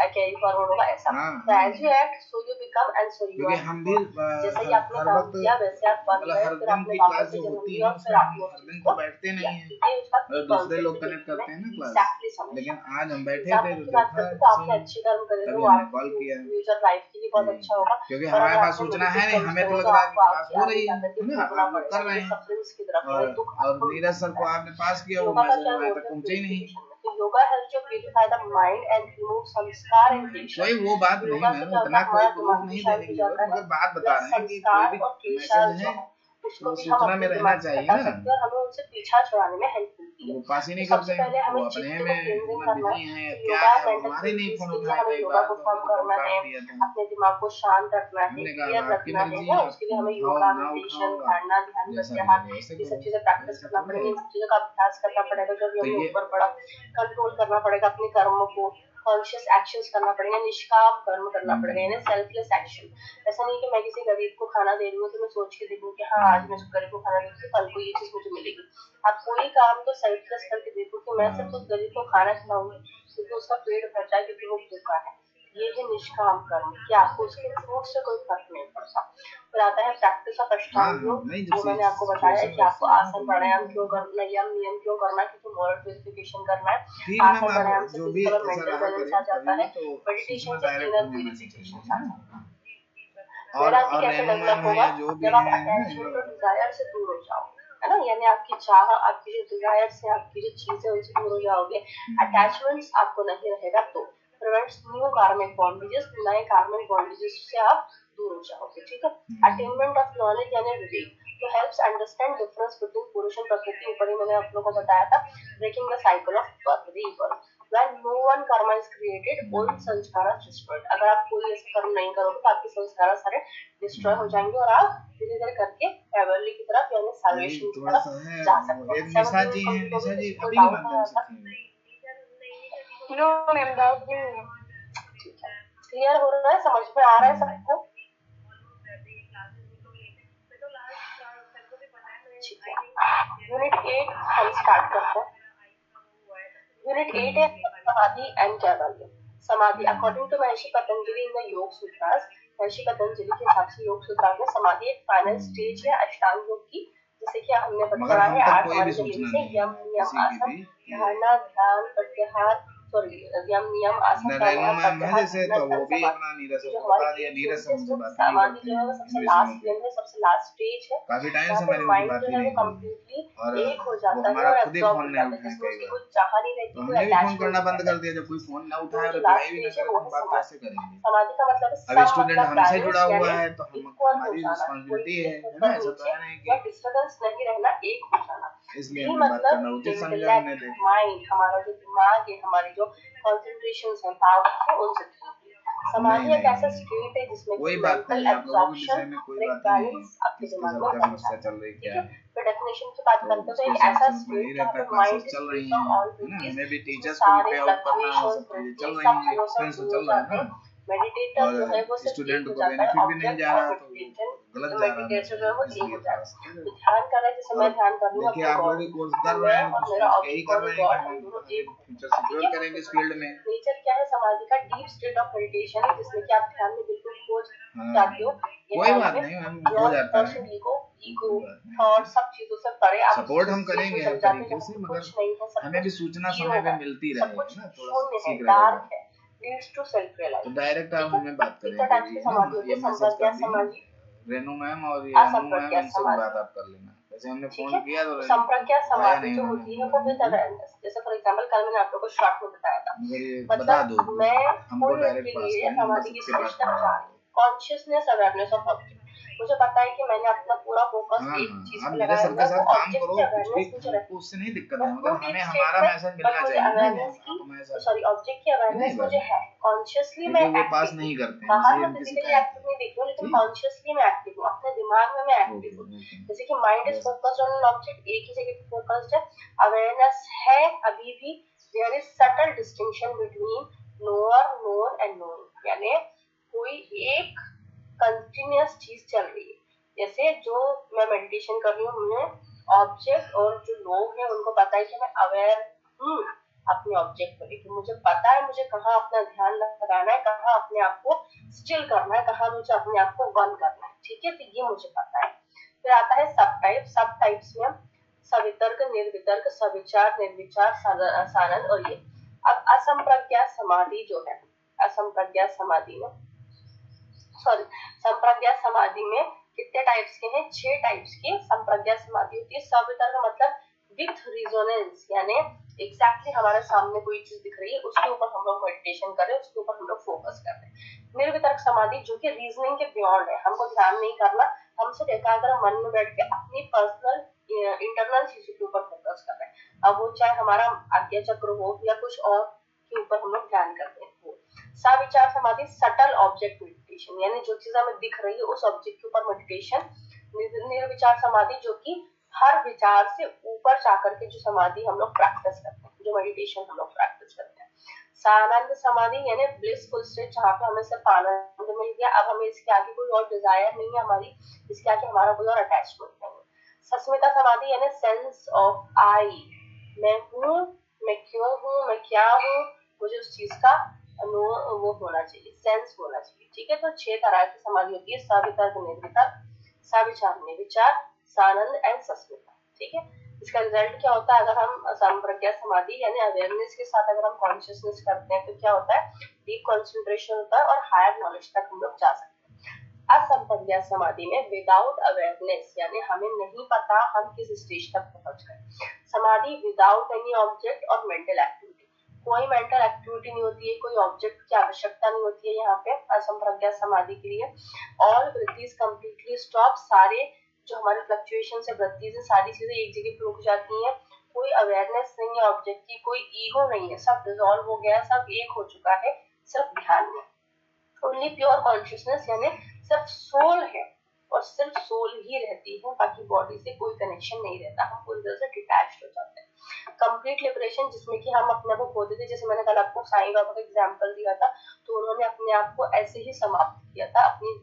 कैरी फॉरवर्ड होगा ऐसा। हाँ तो हाँ, as you act so you become and so you क्योंकि आर। हम भी जैसे ही आपने हर काम वक्त किया वैसे आप बन मतलब गए, हर फिर दिन आपने की क्लास वापस से जो जन्म होती लिया है और उसमें फिर हम आपने उस हर चीज दिन को तो बैठते नहीं किया। है, ये उसका की मतलब दूसरे लोग कॉन्सेप्ट कनेक्ट करते हैं ना क्लास, एग्जैक्टली समझ। लेकिन आज हम बैठे थे एग्जाम्पल तो की बात देखा करते तो आपने सेम, अच्छे कर्म करे तो तभी वो हमने आपकी कॉल किया फ्यूचर लाइफ के लिए बहुत अच्छा होगा, क्योंकि और हमारे अगर पास आपने सूचना है नेगेटिव नहीं, कर्म्स हमें तो करे लग तो रहा है कि आपको क्लास आगे हो आगे रही जाकर के है ना, भोगना आप लोग पड़ेगा, कर रहे ये हैं, सफरिंग्स की तरफ और है, दुख और आपको नीरज सर मिलता को है। आपने पास किया, वो योगा का मैसेज क्या हमारे रोल तक है पहुंचे ही नहीं। प्यूरिफिकेशन में? तो yoga help to purify the mind and remove samskara and klesha. कोई वो बात नहीं योगा से मैम, क्या होता उतना है, कोई हमारा प्रूफ दिमाग भी नहीं शांत देने हो की जरूरत, जाता है, मगर बात बता प्लस रहे हैं कि कोई संस्कार भी और क्लेशाल मैसेज जो है है उसको तो भी हम सूचना में अपने रहना दिमाग से चाहिए हटा ना, सकते हैं और हमें उनसे पीछा छुड़ाने में हेल्प मिलती है। वो पास ही तो नहीं सबसे करते हैं, पहले वो हमें अपने चित्त को में क्लींजिंग इतना करना बिजी है। हैं, तो क्या योगा है, वो मेंटल हमारे नहीं पीस फोन के लिए उठाए हमें कई योगा बार, को तो फॉर्म हमने तो फोन करना काट है, दिया था। अपने दिमाग को शांत रखना है, हमने कहा क्लियर आपकी रखना है मर्जी, ना, आप उसके लिए हमें उठाओ योगा, ना मेडिटेशन, उठाओ, आप धारणा, ध्यान, जैसा भी प्रत्याहार, लगे वैसे ये सब करो, चीजें प्रैक्टिस ऐसा करना थोड़ी पड़ेगी, है। इन सब चीजों का अभ्यास करना पड़ेगा। जो भी तो हमने ये ऊपर पढ़ा, कंट्रोल करना पड़ेगा अपने कर्मों को, कॉन्शियस एक्शंस करना पड़ेगा, निष्काम कर्म करना पड़ेगा, यानी सेल्फलेस एक्शन। ऐसा नहीं कि मैं किसी गरीब को खाना दे रही हूँ तो मैं सोच के दे दूँ कि हाँ आज मैं उस गरीब को खाना दूंगी, कल को ये चीज मुझे मिलेगी। आप कोई काम तो सेल्फलेस करके देखो कि मैं सिर्फ उस गरीब को खाना खिलाऊंगी क्योंकि उसका पेट भर जाए, क्योंकि वो भूखा है। ये है निष्काम कर्म कि आपको उसके फ्रूट से कोई फर्क नहीं पड़ता। फिर आता है प्रैक्टिस ऑफ हाँ अष्टांग हाँ, योग, नहीं जो जब मैंने आपको बताया है सिचुएशन कि आपको वैसी है ना आसन तो प्राणायाम वो क्यों करना, यम नियम क्यों करना है, क्योंकि मोरल प्यूरिफिकेशन करना है। ठीक मैम, आसन आप प्राणायाम से जो भी फिजिकल और ऐसा मेंटल रहा बैलेंस करें आ जाता कभी भी, है, तो मेडिटेशन सूचना से डायरेक्ट इनर हमें मैसेज प्यूरिफिकेशन करिए आता है। ना। वैराग्य कैसे रेनू डेवलप मैम है होगा? या जो भी जब आप है ना, ये अटैचमेंट और लोग डिजायर से दूर हो जाओ, है ना, यानी आपकी चाह, आपकी जो डिजायर से, आपकी जो चीजें उनसे दूर हो जाओगे, अटैचमेंट्स आपको नहीं रहेगा, तो प्रिवेंट्स न्यू कार्मिक बॉन्डेजेस, नए कार्मिक बॉन्डेजेस से आप दूर हो जाओगे। ठीक है। अटेनमेंट ऑफ नॉलेज यानी विवेक, तो helps understand difference between purusha and prakriti, ऊपर ही मैंने आप लोगों को बताया था। Breaking the cycle of birth, rebirth, when no one karma is created, all sanskara destroyed। अगर आप कोई ऐसा कर्म नहीं करोगे तो आपके संस्कार सारे डिस्ट्रॉय हो जाएंगे और आप धीरे धीरे करके हेवनली की तरफ यानी साल्वेशन की थोड़ा तरफ सा है। जा सकते हैं। एक निशा जी हैं, निशा जी अभी के माध्यम से थी। नो मैम, डाउट नहीं है। ठीक है, क्लियर हो रहा है, समझ में आ रहा है सबको? ठीक है, यूनिट 8 हम स्टार्ट करते हैं। यूनिट 8 है समाधि एंड कैवल्य। समाधि, according to Maharshi Patanjali in the योग सूत्रास, महर्षि पतंजलि के हिसाब से योग सूत्र में समाधि एक फाइनल स्टेज है अष्टांग योग की, जैसे कि हमने पढ़ा है 8 हमारी जमीन से यम नियम आसन धारणा ध्यान प्रत्याहार, सॉरी यम नियम आसन प्राणायाम प्रत्याहार, जैसे तो वो भी अपना नीरज जो को हमारी बता दिया, नीरज से हमसे बात नहीं समाधि करते जो है वो हैं सबसे इन लास्ट विषयों लेवल है, सबसे लास्ट स्टेज है। काफी टाइम से हमारी उनकी माइंड बात जो ही है वो नहीं हुई, कंप्लीटली और एक हो वो जाता है हमारा और खुद ही एब्जॉर्ब फोन हो नहीं जाता है, उठाए जिसमें कई उसकी बार, कोई चाह नहीं रहती, तो कोई हमने भी फोन अटैचमेंट करना नहीं बंद रहता। कर दिया, जब कोई फोन ना उठाए और जो रिप्लाई लास्ट भी ना स्टेज है करे वो तो हम है बात समाधि। कैसे करेंगे। समाधि का मतलब है अब सम स्टूडेंट मतलब हमसे जुड़ा बैलेंस, हुआ यानी है तो हम इक्वल हो हमारी जाना, रिस्पॉन्सिबिलिटी कोई है ऊपर ना, ऐसा तो नीचे है नहीं या कि डिस्टर्बेंस नहीं रहना, एक हो जाना। इसलिए ये हमने बात मतलब करना उचित समझा, हमने इंटेलेक्ट, देखा। माइंड, हमारा जो दिमाग है, हमारी जो कंसंट्रेशन है, पावर है, उनसे दूर। समाधि एक ऐसा स्टेट है जिसमें कोई कि बात मेंटल नहीं, आप लोगों के विषय एब्जॉर्प्शन में कोई और एक बात ही नहीं है, बैलेंस आपके किसके दिमाग साथ में क्या बन समस्या जाता चल है। रही ठीक क्या है, है, फिर डेफिनेशन की बात तो करते हैं तो उसके एक हिसाब ऐसा से वही स्टेट रहता जहाँ है। पे क्लासेस माइंड इज चल फ्री रही फ्रॉम हैं, ऑल है ना, ड्यूटीज, हमें भी इसमें टीचर्स को भी सारे पे आउट करना है, फ्लक्चुएशंस, सब चीजें चल ये रही सब हैं, चीजों से एक्सपेंस तो दूर हो चल रहा है जाते ना, हैं। मेडिटेटर जो है वो और सिर्फ स्टूडेंट एक हो को जाता है, बेनिफिट भी नहीं ऑब्जेक्ट जा और रहा, तो मेडिटेशन, गलत जो जा रहा मेडिटेटर जो है वो है, एक हो इसलिए जाता थोड़ा है। तो ध्यान कर रहे हैं, जैसे और मैं ध्यान कर रही हूँ देखिए अपने आप लोग गॉड, भी कोर्स कर रहे मैं हैं और तो मेरा यही ऑब्जेक्ट कर बॉडी रहे हैं गॉड, कि हम हम दोनों आगे एक फ्यूचर हो। ठीक सिक्योर है, करेंगे इस फील्ड में। नेचर क्या है समाधि का? डीप स्टेट ऑफ मेडिटेशन है, जिसमें कि आप ध्यान में बिल्कुल खो जाते हो। ये कोई ध्यान बात में नहीं मैम, हो योर जाता है, पर्सन ईगो, कोई बात नहीं, थॉट, सब चीजों से परे आप सपोर्ट हम चीज करेंगे में हर चले जाते तरीके हैं, से, जहाँ मगर कुछ नहीं है, सब हमें भी कुछ सूचना जीरो समय पे है, मिलती सब रहे कुछ ना, थोड़ा शून्य है, ठीक रहेगा। डार्क है, लीड्स टू सेल्फ तो रियलाइजेशन। डायरेक्ट आप हमें बात करें, इतना जो टाइप भी की है समाधि ना, होती ये है, मैसेज संप्रज्ञा कर दी समाधि, रेनू मैम, और ये अनु मैम, असंप्रज्ञा इनसे भी समाधि। बात आप कर लेना, वैसे हमने ठीक फोन है, किया तो तो संप्रज्ञा उठाया समाधि नहीं जो उन्होंने, होती है वो विद अवेयरनेस, जैसे फॉर एग्जांपल कल मैंने आप लोगों को शॉर्ट में बताया था, मगर ये बता दो मतलब मैं हमको थोड़ी देर डायरेक्ट के पास लिए करें, हम बस समाधि की इसके स्टेज पास तक जा रही हूँ, कॉन्शियसनेस अवेयरनेस ऑफ ऑब्जेक्ट। मुझे पता है कि मैंने अपना पूरा फोकस हाँ एक चीज आप पे मेरे लगाया सबके हुआ है, साथ वो काम ऑब्जेक्ट करो की कुछ भी अवेयरनेस मुझे करो रखनी उससे नहीं दिक्कत है। है, वो मगर डीप हमें स्टेट हमारा में, मैसेज बट मिलना मुझे चाहिए ना कि अवेयरनेस की, आप हमारे साथ सॉरी ऑब्जेक्ट की नहीं अवेयरनेस मुझे बस है, कॉन्शियसली मैं क्योंकि वो पास एक्टिव हूँ। नहीं करते हैं, बाहर इसलिए मैं इनकी फिजिकली शिकायत एक्टिव नहीं दिख रही हूँ, लेकिन है। कॉन्शियसली मैं एक्टिव हूँ, अपने दिमाग में मैं ओके एक्टिव हूँ। ओके जैसे कि माइंड इज बस फोकस्ड ऑन एन ऑब्जेक्ट, एक ही जगह पे फोकस्ड है, अवेयरनेस है अभी भी। There is subtle distinction between knower, known and knowing, यानी कोई एक कंटिन्यूअस चीज चल रही है। जैसे जो मैं मेडिटेशन कर रही हूँ, मुझे ऑब्जेक्ट और जो लोग हैं उनको पता है कि मैं अवेयर हूँ अपने ऑब्जेक्ट को लेकर, मुझे पता है मुझे कहाँ अपना ध्यान लगाना है, कहाँ अपने आप को स्टिल करना है, कहाँ मुझे अपने आप को वन करना है, ठीक है, तो ये मुझे पता है। फिर आता है सब टाइप। सब टाइप्स में सवितर्क, निर्वितर्क, सविचार, निर्विचार, सानंद और ये। अब असंप्रज्ञात समाधि जो है, असंप्रज्ञात समाधि में, सॉरी, संप्रज्ञात समाधि में कितने टाइप्स के हैं? 6 टाइप्स की संप्रज्ञात समाधि होती है। सवितर्क मतलब विथ रिजोनेंस, यानी एग्जैक्टली हमारे सामने कोई चीज दिख रही है, उसके ऊपर हम लोग मेडिटेशन कर रहे हैं, उसके ऊपर हम लोग फोकस कर रहे हैं। निर्वितर्क समाधि जो कि रीजनिंग के बियॉन्ड है, हमको ध्यान नहीं करना, हम सिर्फ एकाग्र मन में बैठ के अपनी पर्सनल इंटरनल चीजों के ऊपर फोकस कर रहे हैं। अब वो चाहे हमारा आज्ञा चक्र हो या कुछ और के ऊपर हम लोग ध्यान करते हैं। सविचार समाधि सटल ऑब्जेक्ट मेडिटेशन, यानी जो चीज हमें दिख रही है उस ऑब्जेक्ट के ऊपर मेडिटेशन। निर्विचार समाधि जो कि हर विचार से ऊपर जाकर के जो समाधि हम लोग प्रैक्टिस करते हैं, जो मेडिटेशन हम लोग प्रैक्टिस करते हैं। सानंद समाधि यानी ब्लिसफुल स्टेट, जहाँ पे हमें सिर्फ आनंद मिल गया, अब हमें इसके आगे कोई और डिजायर नहीं है हमारी, इसके आगे हमारा कोई और अटैचमेंट नहीं है। सस्मिता समाधि यानी सेंस ऑफ आई, मैं हूँ, मैं क्यों हूँ, मैं क्या हूँ, मुझे उस चीज का वो होना चाहिए, सेंस होना चाहिए, ठीक है। तो 6 तरह की समाधि होती है, सवितर्क, निर्वितर्क, सविचार, निर्विचार, सानंद एंड सस्मिता, ठीक है। इसका रिजल्ट क्या होता है? अगर हम संप्रज्ञात समाधि यानी अवेयरनेस के साथ अगर हम कॉन्शियसनेस करते हैं तो क्या होता है? डीप कंसंट्रेशन होता है और हायर नॉलेज तक हम लोग जा सकते हैं। असंप्रज्ञात समाधि में विदाउट अवेयरनेस, यानी हमें नहीं पता हम किस स्टेज तक पहुंच गए। समाधि विदाउट एनी ऑब्जेक्ट और मेंटल एक्टिविटी, कोई मेंटल एक्टिविटी नहीं होती है, कोई ऑब्जेक्ट की आवश्यकता नहीं होती है यहाँ पे असंप्रज्ञात समाधि के लिए। ऑल वृत्तिज कंप्लीटली स्टॉप, सारे जो हमारे फ्लक्चुएशन है वृत्ति से सारी चीजें एक जगह पे रुक जाती हैं, कोई अवेयरनेस नहीं है ऑब्जेक्ट की, कोई ईगो नहीं है, सब डिसॉल्व हो गया, सब एक हो चुका है सिर्फ ध्यान में। ओनली प्योर कॉन्शियसनेस यानी सिर्फ सोल है और सिर्फ सोल ही रहती है, बाकी बॉडी से कोई कनेक्शन नहीं रहता, हम पूरी तरह से डिटैच्ड हो जाते हैं। कंप्लीट लिबरेशन जिसमें कि हम अपने आप को खो देते, जैसे मैंने कल आपको साईं बाबा का एग्जांपल दिया था, तो उन्होंने अपने आप को ऐसे ही समाप्त किया था, अपनी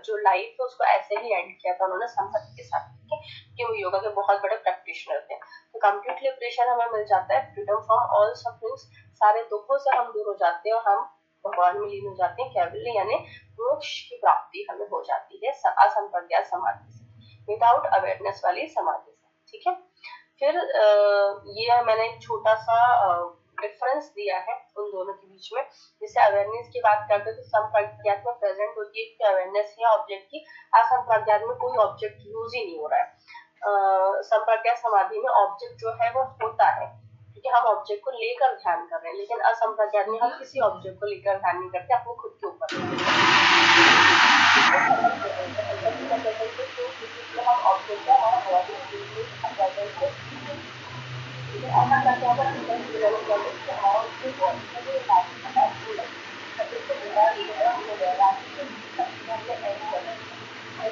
जो लाइफ है उसको ऐसे ही एंड किया था उन्होंने समाधि के साथ, ठीक है, कि वो योगा के बहुत बड़े प्रैक्टिशनर थे। तो कंप्लीट लिबरेशन हमें मिल जाता है, फ्रीडम फ्रॉम ऑल सफरिंग्स, सारे दुखों से हम दूर हो जाते हैं और हम भगवान में लीन हो जाते हैं, कैवल्य यानी मोक्ष की प्राप्ति हमें हो जाती है असंप्रज्ञात समाधि से, विदाउट अवेयरनेस वाली समाधि से, ठीक है। फिर ये मैंने एक छोटा सा डिफरेंस दिया है उन दोनों के बीच में। जैसे अवेयरनेस की बात करते हैं तो संप्रज्ञात में प्रेजेंट होती है कि अवेयरनेस है ऑब्जेक्ट की, असंप्रज्ञात में कोई ऑब्जेक्ट यूज ही नहीं हो रहा है। संप्रज्ञात समाधि में ऑब्जेक्ट जो है वो होता है क्योंकि हम ऑब्जेक्ट को लेकर ध्यान कर रहे हैं, लेकिन असंप्रज्ञात में हम किसी ऑब्जेक्ट को लेकर ध्यान नहीं करते, अपने खुद के ऊपर हम ऑब्जेक्ट का हमारा बॉडी ऐसा करते हैं डेवलप करते हैं हमारा उसकी बॉडी में जो एक्टिव है तो बिना हो जाएगा हमने एंड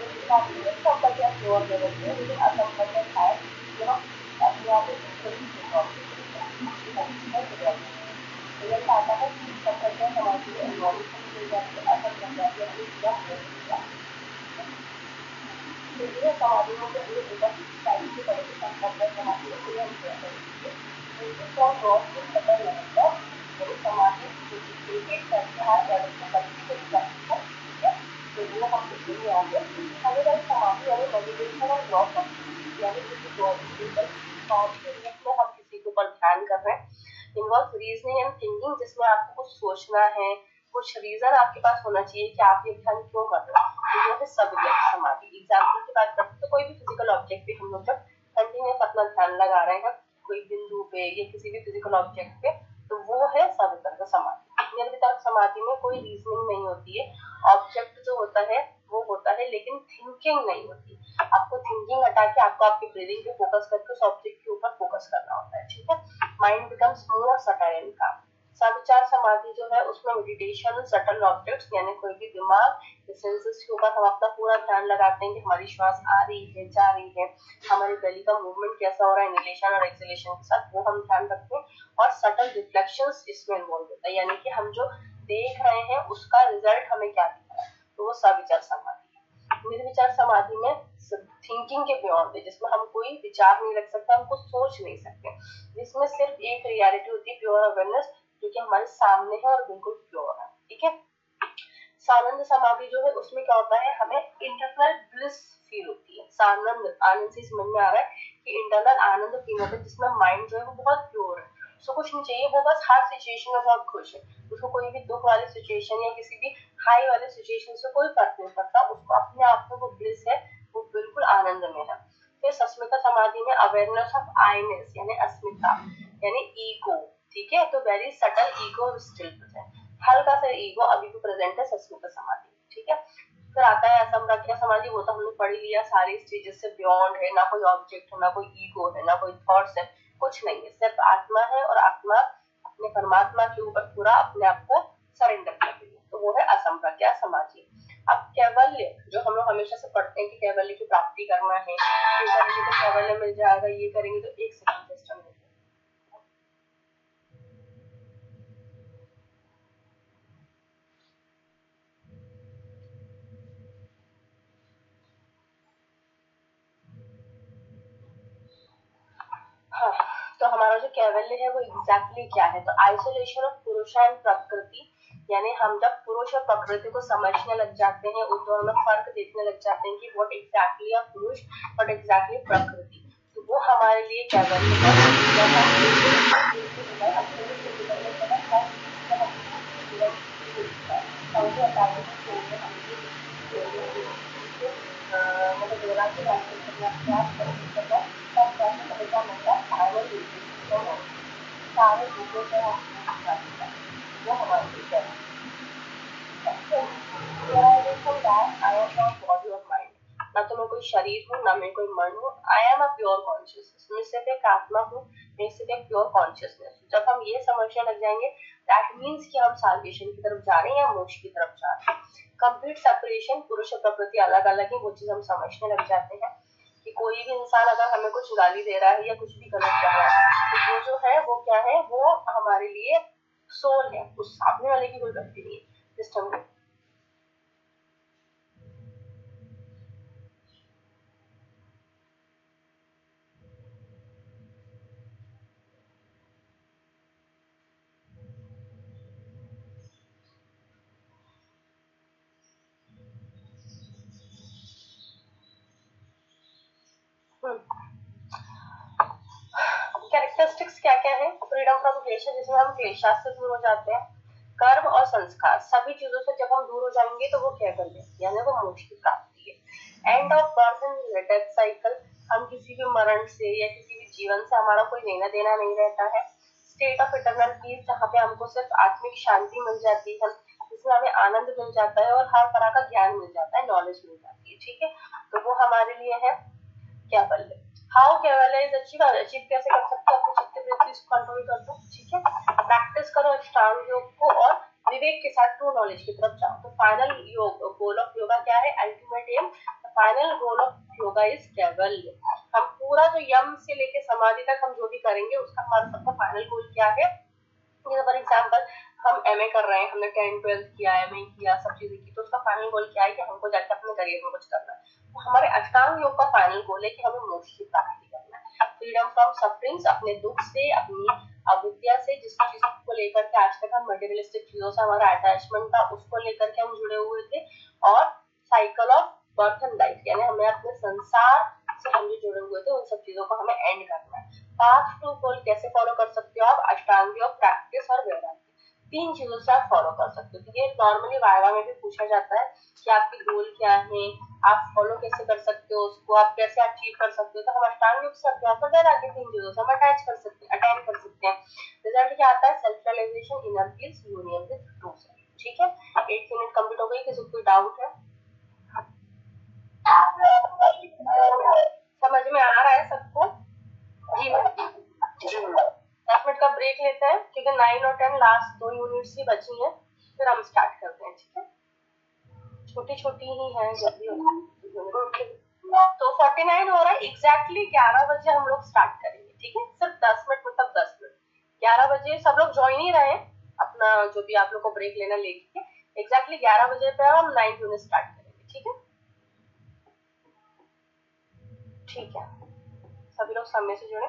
कर संपर्क जोर दे देते हैं, लेकिन असंपर्क है जो अपने आप रिजल्ट आता है संपर्क समाधि बॉडी समाधियों के लिए टाइप की तरह से संपर्क समाधि समाधि करके हर तो वो हम देखेंगे आगे। अगर समाधि यानी मेडिटेशन और लॉस ऑफ यानी किसी कॉन्शियसनेस में हम किसी के ऊपर ध्यान कर रहे हैं, इन्वॉल्व रीजनिंग एंड थिंकिंग, जिसमें आपको कुछ सोचना है, कुछ रीजन आपके पास होना चाहिए कि आप ये ध्यान क्यों कर रहे हैं, तो ये है सवितर्क समाधि। एग्जाम्पल की बात करते हैं तो कोई भी फिजिकल ऑब्जेक्ट पे हम लोग जब कंटिन्यूस अपना ध्यान लगा रहे हैं कोई बिंदु पे या किसी भी फिजिकल ऑब्जेक्ट पे, तो वो है सवितर्क समाधि। निर्वितर्क समाधि में कोई रीजनिंग नहीं होती है, ऑब्जेक्ट जो होता है वो होता है, लेकिन थिंकिंग नहीं होती। आपको थिंकिंग हटा के आपको आपके ब्रीदिंग पे फोकस करके उस ऑब्जेक्ट के ऊपर फोकस करना होता है, ठीक है। Mind becomes more subtle and काम। सविचार समाधि जो है उसमें मेडिटेशन सटल ऑब्जेक्ट्स यानी कोई भी दिमाग सेंसेस के ऊपर हम अपना पूरा ध्यान लगाते हैं कि हमारी श्वास आ रही है, जा रही है, हमारे गले का मूवमेंट कैसा हो रहा है इनहेलेशन और एक्सहेलेशन के साथ, वो हम ध्यान रखते हैं। और सटल रिफ्लेक्शंस इसमें इन्वॉल्व होता है, यानी कि हम जो देख रहे हैं उसका रिजल्ट हमें क्या दिख रहा है, तो वो सविचार समाधि है। निर्विचार समाधि में थिंकिंग के बियॉन्ड है, जिसमें हम कोई विचार नहीं रख सकते, हम कुछ सोच नहीं सकते, जिसमें सिर्फ एक रियलिटी होती है, प्योर अवेयरनेस, जो कि हमारे सामने है और बिल्कुल प्योर है, ठीक है। सानंद समाधि जो है उसमें क्या होता है, हमें इंटरनल ब्लिस फील होती है। सानंद, आनंद से समझ में आ रहा है कि इंटरनल आनंद फील होता है, जिसमें माइंड जो है वो बहुत प्योर है, उसको कुछ नहीं चाहिए, वो बस हर सिचुएशन में बहुत खुश है, उसको कोई भी दुख वाली सिचुएशन या किसी भी हाई वाले सिचुएशन से कोई फर्क नहीं पड़ता, उसको अपने आप में वो ब्लिस है, वो बिल्कुल आनंद में है। फिर सस्मिता समाधि में अवेयरनेस ऑफ आईनेस यानी अस्मिता यानी ईगो, ठीक है, तो very subtle ego still present, हल्का सा ईगो अभी भी प्रेजेंट है सस्मिता समाधि, ठीक है। फिर आता है असंप्रज्ञा समाधि, वो तो हमने पढ़ लिया, सारी स्टेजेस से बियॉन्ड है, ना कोई ऑब्जेक्ट है, ना कोई ईगो है, ना कोई थॉट्स है, कुछ नहीं है, सिर्फ आत्मा है और आत्मा अपने परमात्मा के ऊपर पूरा अपने आप को सरेंडर कर रही है, तो वो है असंप्रज्ञा समाधि। अब कैवल्य, जो हम लोग हमेशा से पढ़ते हैं कि कैवल्य की प्राप्ति करना है, ये करेंगे तो कैवल्य मिल जाएगा, ये करेंगे तो, एक सेकंड सिस्टम में हाँ, तो हमारा जो कैवल्य है वो एग्जैक्टली क्या है, तो आइसोलेशन ऑफ पुरुष एंड प्रकृति, यानी हम जब पुरुष और प्रकृति को समझने लग जाते हैं, उस दोनों में फर्क देखने लग जाते हैं कि व्हाट एग्जैक्टली है पुरुष और एग्जैक्टली प्रकृति, तो वो हमारे लिए कैवल्य ना तो मैं कोई शरीर हूँ, ना मैं कोई मन हूँ, I am a pure consciousness, मैं सिर्फ एक आत्मा हूँ, मैं सिर्फ एक प्योर कॉन्शियसनेस। जब हम ये समझने लग जाएंगे, दैट मीन्स कि हम साल्वेशन की तरफ जा रहे हैं या मोक्ष की तरफ जा रहे हैं। कंप्लीट सेपरेशन, पुरुष और प्रकृति अलग अलग है, वो चीज हम समझने लग जाते हैं कि कोई भी इंसान अगर हमें कुछ गाली दे रहा है या कुछ भी गलत कर रहा है, तो वो जो है वो क्या है, वो हमारे लिए सोल है, उस सामने वाले की कोई गलती नहीं है सिस्टम में। कैरेक्टरिस्टिक्स क्या क्या है, फ्रीडम फ्रॉम क्लेश, जिसमें हम क्लेशास से दूर हो जाते हैं। कर्म और संस्कार, सभी चीजों से जब हम दूर हो जाएंगे तो वो क्या करेंगे, यानी वो मोक्ष की प्राप्ति है। End of birth and death cycle, हम किसी भी मरण से या किसी भी जीवन से हमारा कोई लेना देना नहीं रहता है। स्टेट ऑफ इटर्नल पीस, जहाँ पे हमको सिर्फ आत्मिक शांति मिल जाती है, जिसमें हमें आनंद मिल जाता है और हर तरह का ज्ञान मिल जाता है, नॉलेज मिल जाती है, ठीक है, तो वो हमारे लिए है कैवल्य। How Kaivalya is achieve, achieve कैसे कर सकते हो, अपने चित्त वृत्ति को कंट्रोल कर दो, ठीक है, प्रैक्टिस करो अष्टांग योग को और विवेक के साथ ट्रू नॉलेज की तरफ जाओ। तो फाइनल योग, गोल ऑफ योगा क्या है, ultimate aim, final goal of yoga is कैवल्य। हम पूरा जो यम से लेके समाधि तक हम जो भी करेंगे उसका हमारा सबका फाइनल गोल क्या है। फॉर एग्जाम्पल हम एमए कर रहे हैं, हमने 10-12 किया, एमए किया, सब चीजें की, तो उसका फाइनल गोल क्या है कि हमको जाके अपने करियर में कुछ करना है। तो हमारे अष्टांग योग का फाइनल गोल है कि हमें मोक्ष की प्राप्ति करना है, फ्रीडम फ्रॉम सफरिंग्स, अपने दुख से, अपनी अविद्या से, जिस चीज को लेकर के आज तक हम मटेरियलिस्टिक चीजों से हमारा अटैचमेंट था उसको लेकर के हम जुड़े हुए थे, और cycle of birth and life, यानी हमें अपने संसार से हम जो जुड़े हुए थे उन सब चीजों को हमें एंड करना है। पाथ टू गोल कैसे फॉलो कर सकते हो आप, अष्टांग योग, प्रैक्टिस और वैराग्य, तीन चीजों से आप फॉलो कर सकते हो। तो ये नॉर्मली वाइवा में भी पूछा जाता है कि आपके गोल क्या है, आप फॉलो कैसे कर सकते हो उसको, आप कैसे अचीव कर सकते हो, तो हम अष्टांग योग से अभ्यास और वैराग्य तीन चीजों से हम अटैच कर सकते हैं, अटेंड कर सकते हैं। रिजल्ट क्या आता है, self realization, inner peace, union with true self, ठीक है। 8 मिनट कंप्लीट हो गई, किसी को कोई डाउट है? समझ में आ रहा है सबको? जी मैम। 10 मिनट का ब्रेक लेते हैं क्योंकि 9 और 10 लास्ट 2 यूनिट्स ही बची हैं, फिर हम स्टार्ट करते हैं। ठीक है, छोटी छोटी ही है, जल्दी तो 49 हो रहा है। एग्जैक्टली 11 बजे हम लोग स्टार्ट करेंगे। ठीक है, सिर्फ 10 मिनट, मतलब 10 मिनट। 11 बजे सब लोग ज्वाइन ही रहे, अपना जो भी आप लोग को ब्रेक लेना लेके। एग्जैक्टली 11 बजे पे हम 9 यूनिट स्टार्ट करेंगे। ठीक है, ठीक है, सभी लोग समय से जुड़े।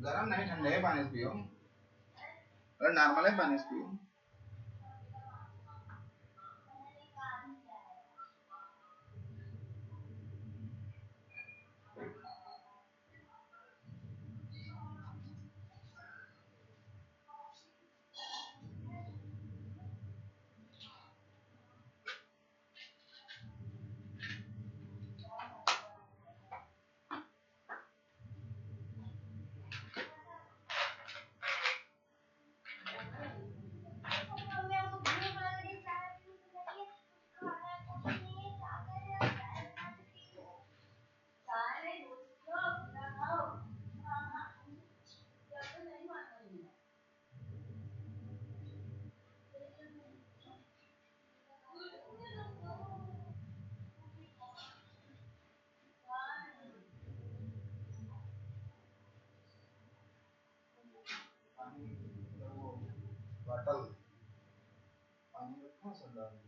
गरम नहीं ठंडे पानी से पियो, अरे नॉर्मल है पानी से पियो। पानी वो बॉटल पानी रखो सब डाल दो।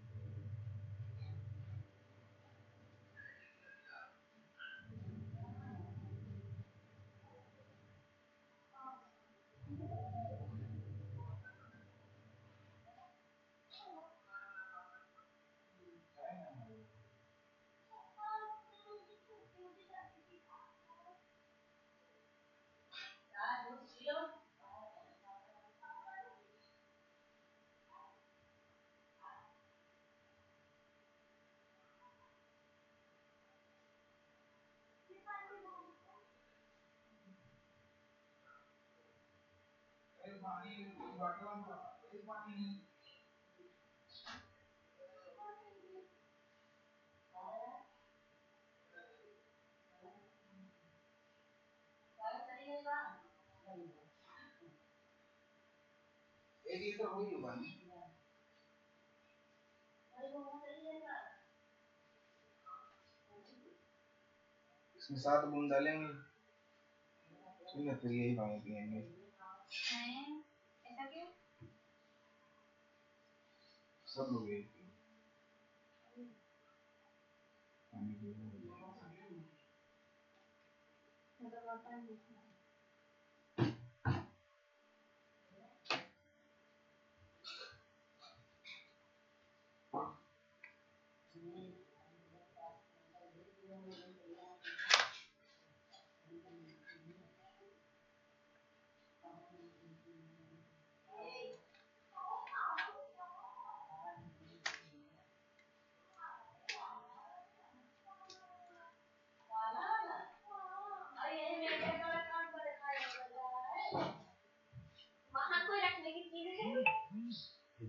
पानी बॉटल पानी एक लीटर हो गई पानी, इसमें 7 बूंद डालेंगे, ठीक है, फिर यही पानी पियेंगे। ऐसा क्यों? सब लोग यही पानी ये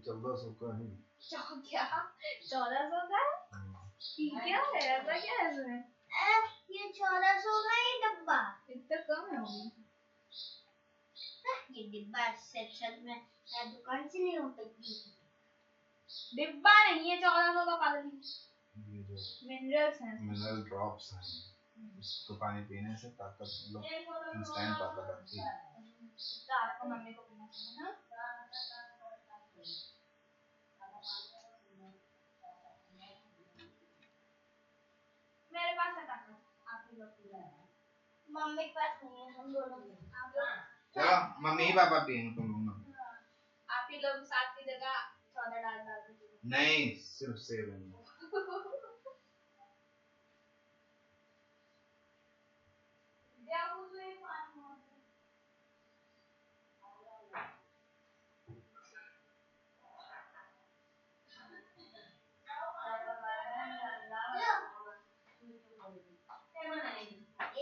1400 का है। क्या 1400 का है? क्या है ऐसा, क्या है इसमें? ये 1400 का ही डब्बा इतना कम है वो। ये डिब्बा सेक्शन में मैं दुकान से ले आऊं। डिब्बा नहीं है 1400 का पागल। ये जो मिनरल्स हैं, मिनरल ड्रॉप्स हैं, इसको पानी पीने से ताकत, मतलब इंस्टेंट ताकत आती है। आपको मम्मी को पीना चाहिए ना। मेरे पास है ताकत, आप ही लोग पी रहे हैं। मम्मी के पास नहीं है, हम दोनों आप लोग चलो मम्मी ही पापा पियेंगे, तुम लोग ना। आप ही लोग 7 की जगह 14 डाल के पियो। नहीं, सिर्फ 7।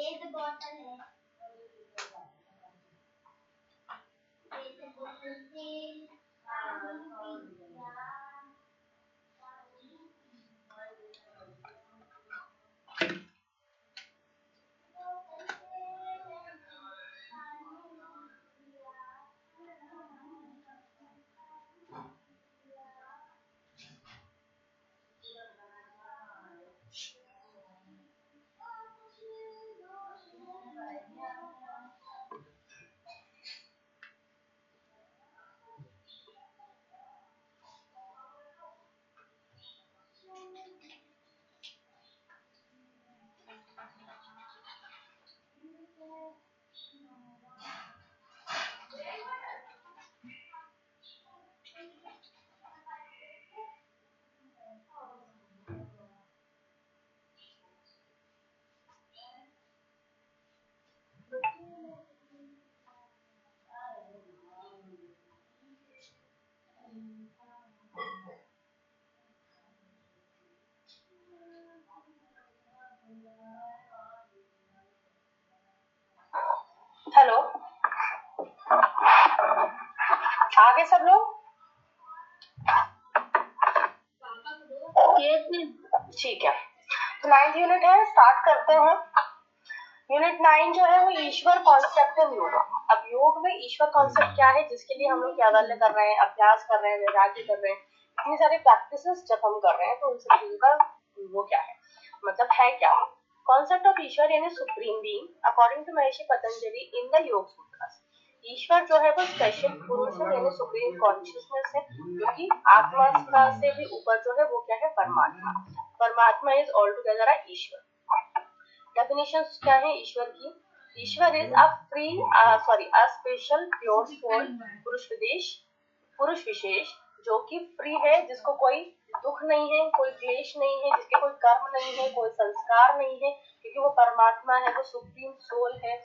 एक बोतल है, हेलो, आगे सब लोग ठीक है। तो 9th यूनिट है, स्टार्ट करते हैं। यूनिट 9 जो है वो ईश्वर कॉन्सेप्ट इन योग। अब योग में ईश्वर कॉन्सेप्ट क्या है, जिसके लिए हम लोग कैवल्य कर रहे हैं, अभ्यास कर रहे हैं, वैराग्य कर रहे हैं, इतनी सारी प्रैक्टिसेस जब हम कर रहे हैं तो उन सब चीजों का वो क्या है, मतलब है क्या। कॉन्सेप्ट ऑफ ईश्वर यानी supreme being according to Maharshi Patanjali in the योग सूत्रस। ईश्वर जो है वो स्पेशल पुरुष है यानी सुप्रीम कॉन्शियसनेस है, जो कि आत्मा से भी ऊपर जो है वो क्या है, परमात्मा। Paramatma is all together Ishvara. Definition क्या है ईश्वर की? Ishvara is a special pure soul, Purusha Vishesha जो कि फ्री है, जिसको कोई दुख नहीं है, कोई क्लेश नहीं है, जिसके कोई कर्म नहीं है, कोई संस्कार नहीं है, क्योंकि वो परमात्मा है, वो सुप्रीम सोल है,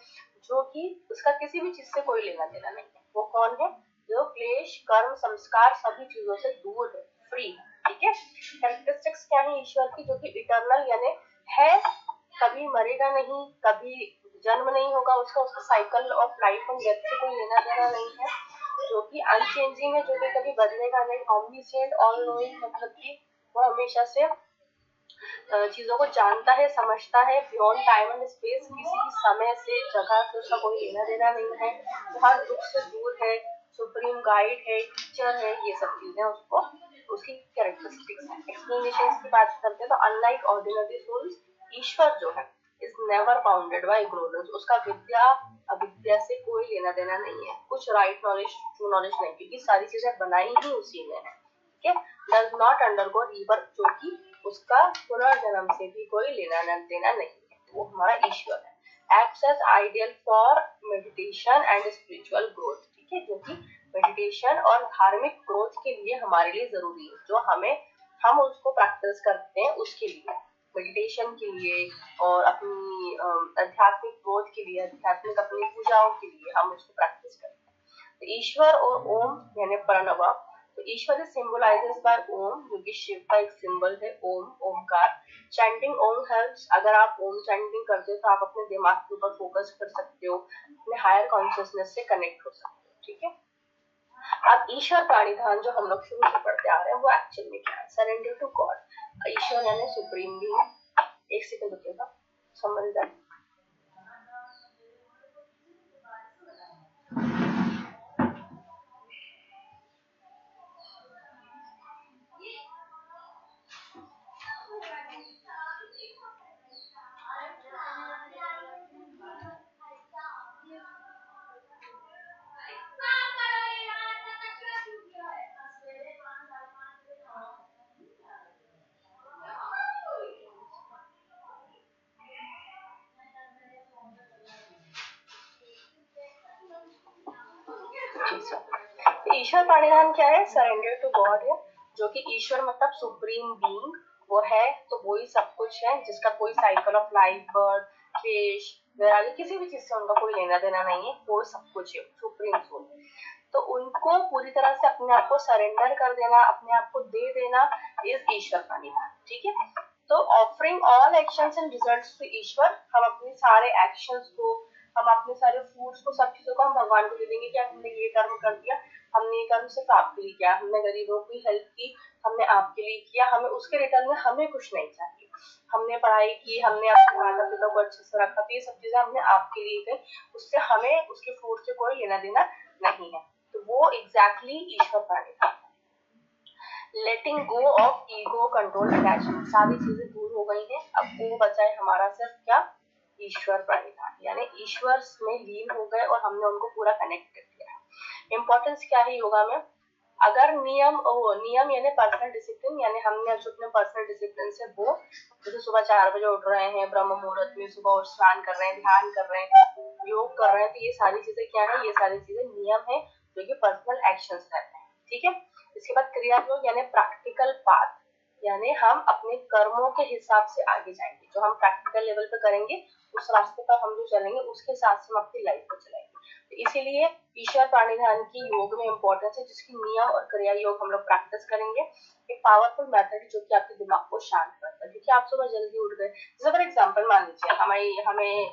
जो कि उसका किसी भी चीज से कोई लेना देना नहीं है। वो कौन है? जो क्लेश कर्म संस्कार सभी चीजों से दूर है, फ्री। ठीक है। कैरेक्टरिस्टिक्स क्या है ईश्वर की? जो कि इटर्नल यानी है, कभी मरेगा नहीं, कभी जन्म नहीं होगा उसका cycle of life and death से कोई लेना देना नहीं है, जो कि अनचेंजिंग है, जो कि कभी बदलेगा नहीं, ऑमनिसेंट ऑल नोइंग, मतलब कि वो हमेशा से चीजों को जानता है, समझता है, बियॉन्ड टाइम एंड स्पेस, किसी भी समय से जगह से उसका कोई लेना देना नहीं है, वो हर दुख से दूर है, सुप्रीम गाइड है, टीचर है, ये सब चीजें उसको उसकी कैरेक्टरिस्टिक्स है। एक्सप्लेनेशन की बात करते हैं तो अनलाइक ऑर्डिनरी सोल्स, ईश्वर जो है is never bounded by ignorance. उसका विद्या अविद्या से कोई लेना देना नहीं है, कुछ राइट नॉलेज ट्रू नॉलेज नहीं, क्योंकि सारी चीजें बनाई ही उसी ने है। ठीक है। डज नॉट अंडरगो रीबर्थ, जो कि उसका पुनर्जन्म से भी कोई लेना देना नहीं है, वो हमारा ईश्वर है। Acts as ideal for meditation and spiritual growth. ठीक है, जो कि मेडिटेशन और धार्मिक ग्रोथ के लिए हमारे लिए जरूरी है, जो हम उसको प्रैक्टिस करते हैं उसके लिए, मेडिटेशन के लिए और अपनी आध्यात्मिक ग्रोथ के लिए, आध्यात्मिक अपनी पूजाओं के लिए हम उसको प्रैक्टिस करते हैं। तो ईश्वर और ओम यानी प्रणव, तो ईश्वर सिंबलाइजेस बाय ओम, जो कि शिव का एक सिंबल है, ओम ओमकार। चैंटिंग ओम हेल्प्स, अगर आप ओम चैंटिंग करते हो तो आप अपने दिमाग के ऊपर फोकस कर सकते हो, अपने हायर कॉन्शियसनेस से कनेक्ट हो सकते हो। ठीक है। अब ईश्वर प्राणिधान जो हम लोग शुरू से पढ़ते आ रहे हैं वो एक्चुअल में क्या है? Surrender to God. ईश्वर यानी सुप्रीम बीइंग। एक सेकंड रुकिएगा, समझ जाए। ईश्वर प्राणिधान क्या है? सरेंडर टू गॉड है, जो कि ईश्वर मतलब सुप्रीम बीइंग वो है, तो वो ही सब कुछ है, जिसका कोई साइकिल ऑफ लाइफ, बर्थ, क्लेश, वैराग्य किसी भी चीज से उनका कोई लेना देना नहीं है, वो सब कुछ है, सुप्रीम सोल। तो उनको पूरी तरह से अपने आप को सरेंडर कर देना, अपने आप को दे देना इज ईश्वर प्राणिधान। ठीक है। तो offering all actions and results to Ishvara, हम अपने सारे एक्शंस को, हम अपने सारे फूड्स को, सब चीजों को हम भगवान को दे देंगे कि हमने ये कर्म कर दिया, हमने ये काम सिर्फ आपके लिए किया, हमने गरीबों की हेल्प की, हमने आपके लिए किया, हमें उसके रिटर्न में हमें कुछ नहीं चाहिए। हमने पढ़ाई की, हमने अपने माता पिता को अच्छे से रखा, तो ये सब चीजें हमने आपके लिए की, उससे हमें उसके फ्रूट से कोई लेना देना नहीं है। तो वो exactly Ishvara pranidhana. Letting go of ego, control, attachment, सारी चीजें दूर हो गई हैं। अब वो बचा है हमारा सिर्फ क्या, ईश्वर प्रणिधान, यानी ईश्वर में लीन हो गए और हमने उनको पूरा कनेक्ट कर दिया। इम्पोर्टेंस क्या है योगा में, अगर नियम यानी पर्सनल डिसिप्लिन, यानी हमने जो अपने पर्सनल डिसिप्लिन से वो जैसे सुबह 4 बजे उठ रहे हैं, ब्रह्म मुहूर्त में सुबह उठ स्नान कर रहे हैं, ध्यान कर रहे हैं, योग कर रहे हैं, तो ये सारी चीजें क्या है, ये सारी चीजें नियम है जो कि पर्सनल एक्शंस रहते हैं। ठीक है, इसके बाद क्रिया योग यानी प्रैक्टिकल पाथ, यानी हम अपने कर्मों के हिसाब से आगे जाएंगे, जो हम प्रैक्टिकल लेवल पे करेंगे उस रास्ते पर हम जो चलेंगे उसके हिसाब से हम अपनी लाइफ को चलाएंगे। तो इसीलिए ईश्वर प्रणिधान की योग में इम्पोर्टेंस है, जिसकी नियम और क्रिया योग हम लोग प्रैक्टिस करेंगे। एक पावरफुल मेथड जो कि आपके दिमाग को शांत करता है, क्योंकि आप सुबह जल्दी उठ गए, जैसे फॉर एग्जाम्पल मान लीजिए हमें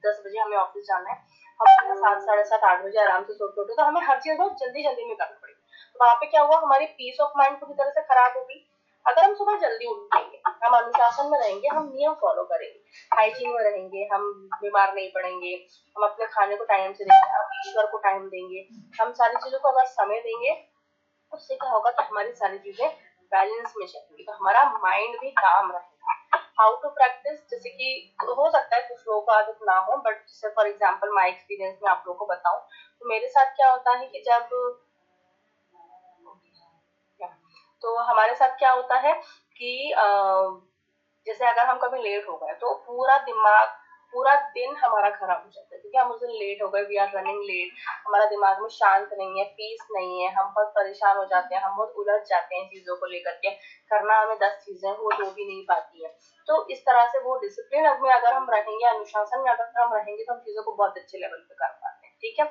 10 बजे हमें ऑफिस जाना है, हम 7, 7:30, 8 बजे आराम से सो के उठे, तो हमें हर चीज बहुत जल्दी जल्दी में करनी पड़ेगी। तो वहां पे क्या हुआ, हमारी पीस ऑफ माइंड पूरी तरह से खराब होगी। अगर हम सुबह जल्दी उठेंगे, हम अनुशासन में रहेंगे, हम नियम फॉलो करेंगे, हाइजीन में रहेंगे, हम बीमार नहीं पड़ेंगे, हम अपने खाने को टाइम से देंगे, हम ईश्वर को टाइम देंगे, हम सारी चीजों को अगर समय देंगे, उससे क्या होगा कि हमारी सारी चीजें बैलेंस में चलेंगी, तो हमारा माइंड भी काम रहेगा। हाउ टू प्रैक्टिस, जैसे कि हो सकता है कुछ लोगों को आदत ना हो, बट जैसे फॉर एग्जाम्पल माई एक्सपीरियंस में आप लोगों को बताऊं, तो मेरे साथ क्या होता है कि तो हमारे साथ क्या होता है कि जैसे अगर हम कभी लेट हो गए तो पूरा दिन हमारा खराब हो जाता है, क्योंकि हम उस दिन लेट हो गए, वी आर रनिंग लेट, हमारा दिमाग में शांत नहीं है, पीस नहीं है, हम बहुत परेशान हो जाते हैं, हम बहुत उलझ जाते हैं चीजों को लेकर के, करना हमें 10 चीजें वो हो भी नहीं पाती है। तो इस तरह से वो डिसिप्लिन में अगर हम रहेंगे, अनुशासन में अगर हम रहेंगे, तो हम चीजों को बहुत अच्छे लेवल पे कर पाते हैं। ठीक है,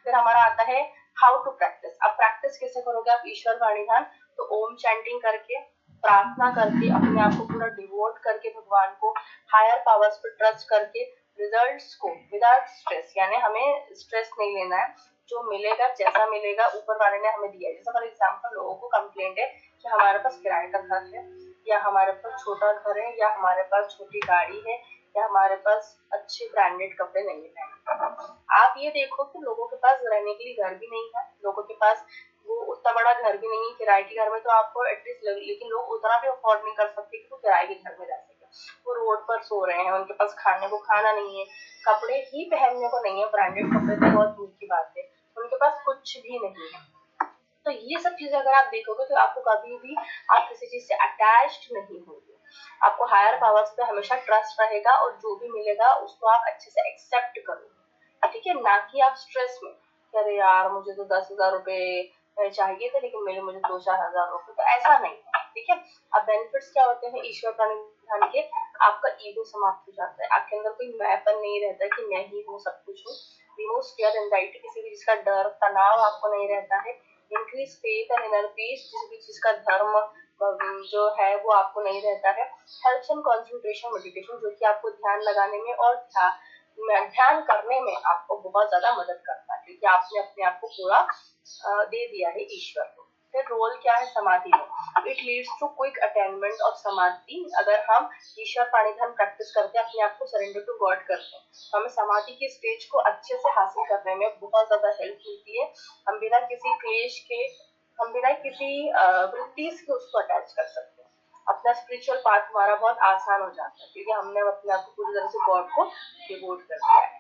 फिर हमारा आता है हाउ टू प्रैक्टिस। अब प्रैक्टिस कैसे करोगे आप ईश्वर प्रणिधान, तो ओम चैंटिंग करके, प्रार्थना करके, अपने आप को पूरा डिवोट करके भगवान को, हायर पावर्स पर ट्रस्ट करके, रिजल्ट्स को विदाउट स्ट्रेस, यानी हमें स्ट्रेस नहीं लेना है, जो मिलेगा जैसा मिलेगा ऊपर वाले ने हमें दिया है। जैसे फॉर एग्जाम्पल लोगों को कंप्लेंट है कि हमारे पास किराए का घर है, या हमारे पास छोटा घर है, या हमारे पास छोटी गाड़ी है, या हमारे पास अच्छे ब्रांडेड कपड़े नहीं है। आप ये देखो कि लोगों के पास रहने के लिए घर भी नहीं है, लोगों के पास वो उतना बड़ा घर भी नहीं है, किराए के घर में तो आपको एटलीस्ट लेकिन लोग उतना भी अफोर्ड नहीं कर सकते कि वो किराए के घर में रह सके, वो रोड पर सो रहे हैं, उनके पास खाने को खाना नहीं है, कपड़े ही पहनने को नहीं है, ब्रांडेड कपड़े तो बहुत दूर की बात है, उनके पास कुछ भी नहीं है। तो ये सब चीजें अगर आप देखोगे तो आपको कभी भी आप किसी चीज से अटैच्ड नहीं होंगे, आपको हायर पावर्स पे हमेशा ट्रस्ट रहेगा, और जो भी मिलेगा उसको आप अच्छे से एक्सेप्ट करोगे। ठीक है, ना कि आप स्ट्रेस में, अरे यार मुझे तो 10,000 रुपए चाहिए थे लेकिन मुझे 2-4 हजार रुपए, तो ऐसा नहीं है। ठीक है, अब बेनिफिट्स क्या होते हैं ईश्वर प्रणिधान के, आपका ईगो समाप्त हो जाता है, आपके अंदर कोई मैंपन नहीं रहता कि मैं ही हूँ सब कुछ हूँ, रिमूव फियर, एंजाइटी, किसी भी चीज का डर तनाव आपको नहीं रहता है, increase faith and inner peace, किसी भी चीज का धर्म जो है वो आपको नहीं रहता है, हेल्प्स इन कंसंट्रेशन मेडिटेशन, जो कि आपको ध्यान लगाने में और ध्यान करने में आपको बहुत ज्यादा मदद करता है, क्योंकि आपने अपने आप को पूरा दे दिया है ईश्वर को। फिर रोल क्या है समाधि में, it leads to quick attainment of samadhi. अगर हम ईश्वर प्रणिधान प्रैक्टिस करते हैं, अपने आप को सरेंडर टू गॉड करते हैं, तो हमें समाधि की स्टेज को अच्छे से हासिल करने में बहुत ज्यादा हेल्प मिलती है। हम बिना किसी क्लेश के, हम बिना किसी वृत्ति के उसको अटैच कर सकते हैं, अपना स्पिरिचुअल पाथ हमारा बहुत आसान हो जाता है, क्योंकि हमने अपने आप को पूरी तरह से गॉड को डिवोट कर दिया है।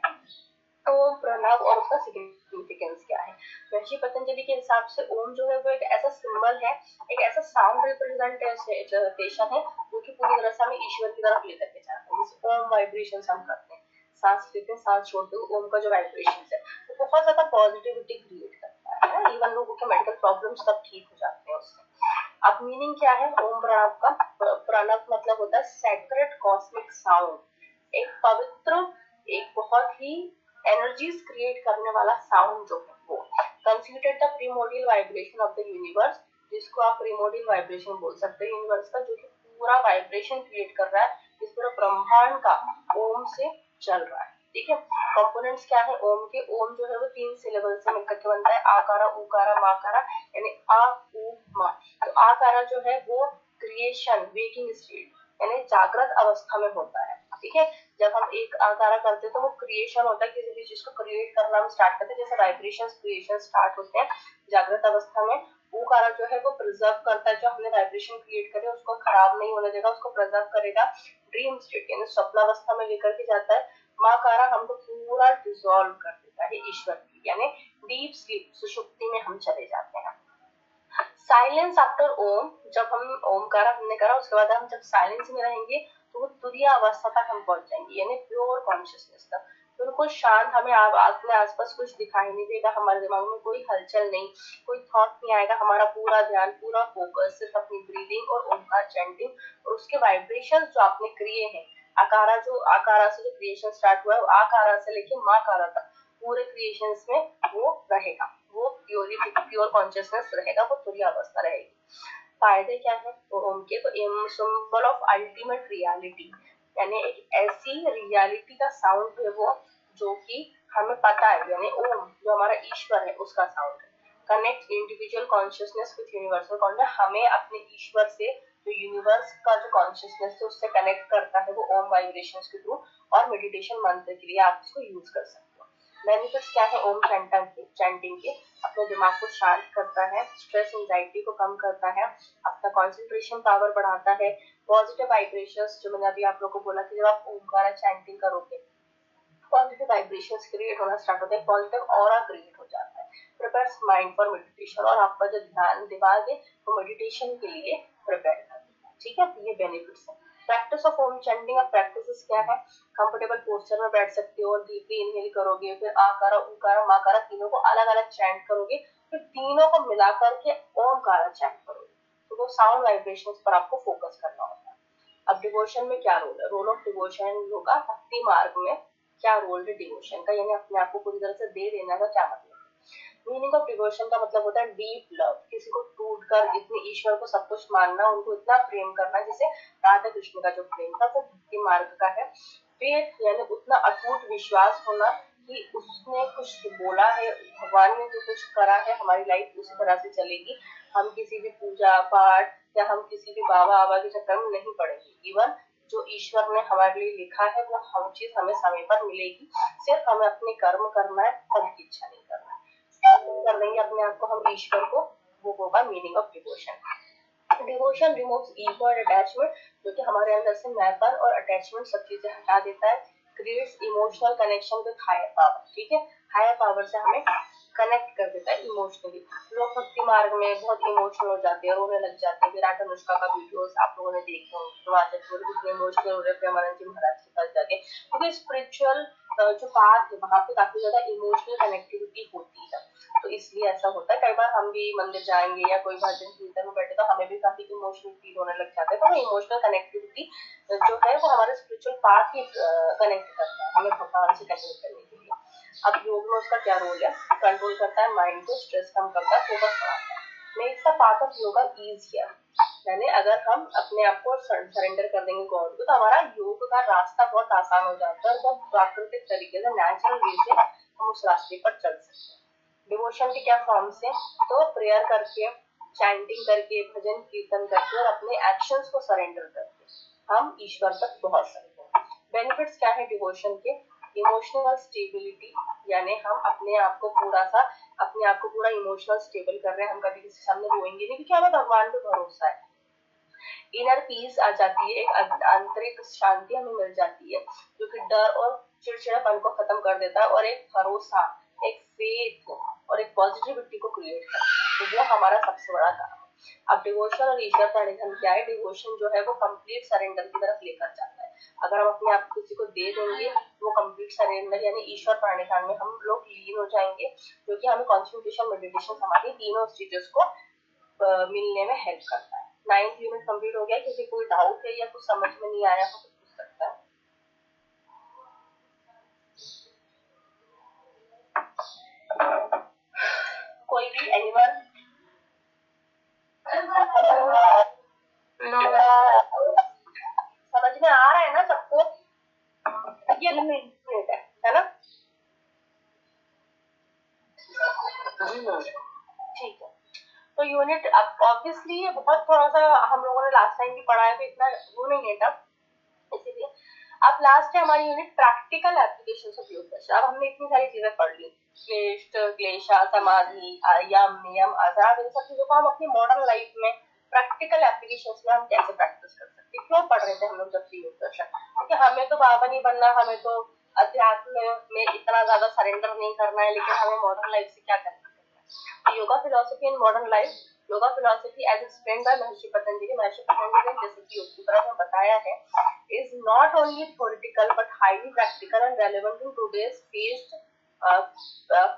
ओम प्रणव और उसका सिग्निफिकेंस क्या है, महर्षि पतंजलि के हिसाब से ओम जो है वो एक ऐसा सिंबल है, एक ऐसा साउंड रिप्रेजेंटेशन है जो कि पूरी तरह से हमें ईश्वर की तरफ लेकर के जाता है। जैसे ओम वाइब्रेशन हम करते हैं, सांस लेते हैं, सांस छोड़ते हैं, ओम का जो वाइब्रेशन है वो बहुत ज्यादा पॉजिटिविटी क्रिएट करता है, इवन लोगों के मेडिकल प्रॉब्लम्स सब ठीक हो जाते हैं उससे। अब मीनिंग क्या है ओम प्रणव का, प्रणव मतलब होता है सैक्रेड कॉस्मिक साउंड, एक पवित्र, एक बहुत ही एनर्जीज क्रिएट करने वाला साउंड जो है वो, considered the primordial vibration of the universe, जिसको आप प्रीमोडियल वाइब्रेशन बोल सकते हैं यूनिवर्स का, जो कि पूरा वाइब्रेशन क्रिएट कर रहा है, इस पूरा ब्रह्मांड का ओम से चल रहा है। ठीक है। कंपोनेंट्स क्या है ओम के? ओम जो है वो 3 सिलेबल से मिलकर के बनता है, आकारा, उकारा, माकारा, यानी आ उ मा। तो आकारा जो है वो क्रिएशन, वेकिंग स्टेट यानी जागृत अवस्था में होता है, ठीक है। जब हम एक आकारा करते हैं तो वो क्रिएशन होता है, किसी भी चीज को क्रिएट करना हम स्टार्ट करते हैं, जैसे वाइब्रेशंस क्रिएशन स्टार्ट होते हैं जागृत अवस्था में। उकारा जो है वो प्रिजर्व करता है, जो हमने वाइब्रेशन क्रिएट करे उसको खराब नहीं होने देगा, उसको प्रिजर्व करेगा, ड्रीम स्टेट यानी स्वप्नावस्था में लेकर के जाता है। माकारा हमको पूरा डिसॉल्व कर देता है ईश्वर की, यानी डीप स्लीप, सुषुप्ति में हम चले जाते हैं। साइलेंस आफ्टर ओम, जब हम ओमकारा हमने करा उसके बाद हम जब साइलेंस में रहेंगे तो वो तुरीय अवस्था तक हम पहुंच जाएंगे, यानी प्योर कॉन्शियसनेस तक। बिल्कुल शांत, हमें अपने आसपास कुछ दिखाई नहीं देगा, हमारे दिमाग में कोई हलचल नहीं, कोई थॉट नहीं आएगा, हमारा पूरा ध्यान, पूरा फोकस सिर्फ अपनी ब्रीदिंग और ओमकार चैंटिंग और उसके वाइब्रेशन जो आपने किए हैं। आकारा से जो क्रिएशन स्टार्ट हुआ है, आकारा से लेके माकारा तक पूरे क्रिएशंस में वो रहेगा, वो प्योर कॉन्शियसनेस रहेगा, वो तुरीय अवस्था रहेगी। फायदे क्या है ओम के? तो एम सिंबल ऑफ अल्टीमेट रियलिटी, यानी एक ऐसी रियलिटी का साउंड है वो जो कि हमें पता है, यानी ओम जो हमारा ईश्वर है उसका साउंड है। Connect individual consciousness with universal consciousness, हमें अपने ईश्वर से जो यूनिवर्स का जो कॉन्शियसनेस है उससे कनेक्ट करता है वो ओम वाइब्रेशंस के थ्रू, और मेडिटेशन मंत्र के लिए आप इसको यूज कर सकते हो। बेनिफिट्स क्या है ओम चैंटिंग के? अपने दिमाग को शांत करता है, स्ट्रेस एंजाइटी को कम करता है, अपना कंसंट्रेशन पावर बढ़ाता है, पॉजिटिव वाइब्रेशंस, जो मैंने अभी आप लोगों को बोला कि जब आप ओमकारा चैंटिंग करोगे पॉजिटिव वाइब्रेशंस क्रिएट होना स्टार्ट होते हैं, पॉजिटिव ऑरा क्रिएट हो जाता है, प्रिपेयर्स माइंड फॉर मेडिटेशन, और आपका जो ध्यान दिमाग है वो मेडिटेशन के लिए प्रिपेयर करता है, ठीक है। तो ये बेनिफिट्स है। प्रैक्टिस ऑफ ओम चैंटिंग का प्रैक्टिस क्या है? कंफर्टेबल पोस्चर में बैठ सकते हो और डीपली इनहेल करोगे, फिर आकारा, उकारा, माकारा तीनों को अलग अलग चैंट करोगे, फिर तीनों को मिलाकर के ओमकारा चैंट करोगे, तो वो साउंड वाइब्रेशंस पर आपको फोकस करना होता है। अब डिवोशन में क्या रोल है? रोल ऑफ डिवोशन योगा भक्ति मार्ग में क्या रोल है डिवोशन का, यानी अपने आप को पूरी तरह से दे देना का क्या मतलब है? मीनिंग ऑफ डिवोशन का मतलब होता है डीप लव, किसी को टूट कर इतने ईश्वर को सब कुछ मानना, उनको इतना प्रेम करना, जैसे राधा कृष्ण का जो प्रेम था वो भक्ति मार्ग का है। फेथ यानी उतना अटूट विश्वास होना कि उसने कुछ बोला है, भगवान ने जो कुछ करा है हमारी लाइफ उसी तरह से चलेगी, हम किसी भी पूजा पाठ या हम किसी भी बाबा के चक्कर में नहीं पड़ेंगे। इवन जो ईश्वर ने हमारे लिए लिखा है वो हम चीज हमें समय पर मिलेगी, सिर्फ हमें अपने कर्म करना है, फल की इच्छा नहीं करना है। कर देंगे अपने आप को हम ईश्वर को, वो होगा meaning of devotion. Devotion removes ego और अटैचमेंट, जो कि हमारे अंदर से मैंपन और अटैचमेंट सब चीजें हटा देता है। Creates emotional connection with higher power, ठीक है, हायर पावर से हमें कनेक्ट कर देता है इमोशनली। लोग भक्ति मार्ग में बहुत इमोशनल हो जाते हैं, रोने लग जाते हैं। विराट अनुष्का का वीडियोस आप लोगों ने देखे होंगे, तो आज कितने इमोशनल हो रहे थे प्रेमानंद जी महाराज के पास जाके, क्योंकि स्पिरिचुअल जो पाथ है वहां पे काफी ज्यादा इमोशनल कनेक्टिविटी होती है, तो इसलिए ऐसा होता है। कई बार हम भी मंदिर जाएंगे या कोई भजन कीर्तन में बैठे तो हमें भी काफी इमोशनल फील होने लग जाता है, तो वो इमोशनल कनेक्टिविटी जो है वो हमारे स्पिरिचुअल पाथ ही कनेक्ट करता है हमें भगवान से कनेक्ट करने के लिए। अब योग में उसका क्या रोल है? कंट्रोल करता है माइंड को, स्ट्रेस कम करता है, फोकस बढ़ाता है। Makes the path of yoga easier, यानी अगर हम अपने आप को सरेंडर कर देंगे गॉड को तो हमारा योग का रास्ता बहुत आसान हो जाता है, बहुत प्राकृतिक तरीके से, नेचुरल वे से हम उस रास्ते पर चल सकते हैं। डिवोशन के क्या फॉर्म्स हैं? तो प्रेयर करके, चैंटिंग करके, भजन कीर्तन करके और अपने एक्शंस को सरेंडर करके हम ईश्वर तक पहुंच सकते हैं। बेनिफिट्स क्या है डिवोशन के? इमोशनल स्टेबिलिटी, यानी हम अपने आप को पूरा इमोशनल स्टेबल कर रहे हैं, हम कभी किसी के सामने रोएंगे नहीं क्योंकि हमें भगवान पे भरोसा है। इनर पीस आ जाती है, एक आंतरिक शांति हमें मिल जाती है जो कि डर और चिड़चिड़ापन को खत्म कर देता है, और एक भरोसा, एक फेथ और एक पॉजिटिविटी को क्रिएट करता है, तो वो हमारा सबसे बड़ा काम है। अब डिवोशन और ईश्वर प्रणिधान क्या है? डिवोशन जो है वो कंप्लीट सरेंडर की तरफ लेकर जाता है। अगर हम अपने आप किसी को दे देंगे वो कंप्लीट सरेंडर यानी ईश्वर प्रणिधान में हम लोग लीन हो जाएंगे, जो कि हमें कंसंट्रेशन, मेडिटेशन, समाधि तीनों स्टेजेस को मिलने में हेल्प करता है। 9th यूनिट कंप्लीट हो गया। किसी कोई डाउट है या कुछ समझ में नहीं आया हो तो पूछ सकता है। कोई भी एनीवन? समझ में आ रहा है ना सबको? ये मिनट है। है ना। ठीक है, तो यूनिट अब ऑब्वियसली ये बहुत थोड़ा सा हम लोगों ने लास्ट टाइम भी पढ़ा है, तो इतना वो नहीं है टफ, इसीलिए अब लास्ट है हमारी यूनिट प्रैक्टिकल एप्लीकेशन ऑफ योग दर्शन। अब हमने इतनी सारी चीजें पढ़ ली, क्लिष्ट, क्लेशा, समाधि, यम, नियम, आजाद, इन सब चीजों को हम अपनी मॉडर्न लाइफ में प्रैक्टिकल एप्लीकेशंस में हम कैसे प्रैक्टिस कर सकते हैं। क्यों पढ़ रहे थे हम लोग जब से योग दर्शन, क्योंकि हमें तो बाबा नहीं बनना, हमें तो अध्यात्म में इतना ज्यादा सरेंडर नहीं करना है, लेकिन हमें मॉडर्न लाइफ से क्या करना है। Yoga philosophy in modern life, yoga philosophy as explained by Maharshi Patanjali ने जैसे कि योग की तरह बताया है, is not only theoretical but highly practical and relevant in today's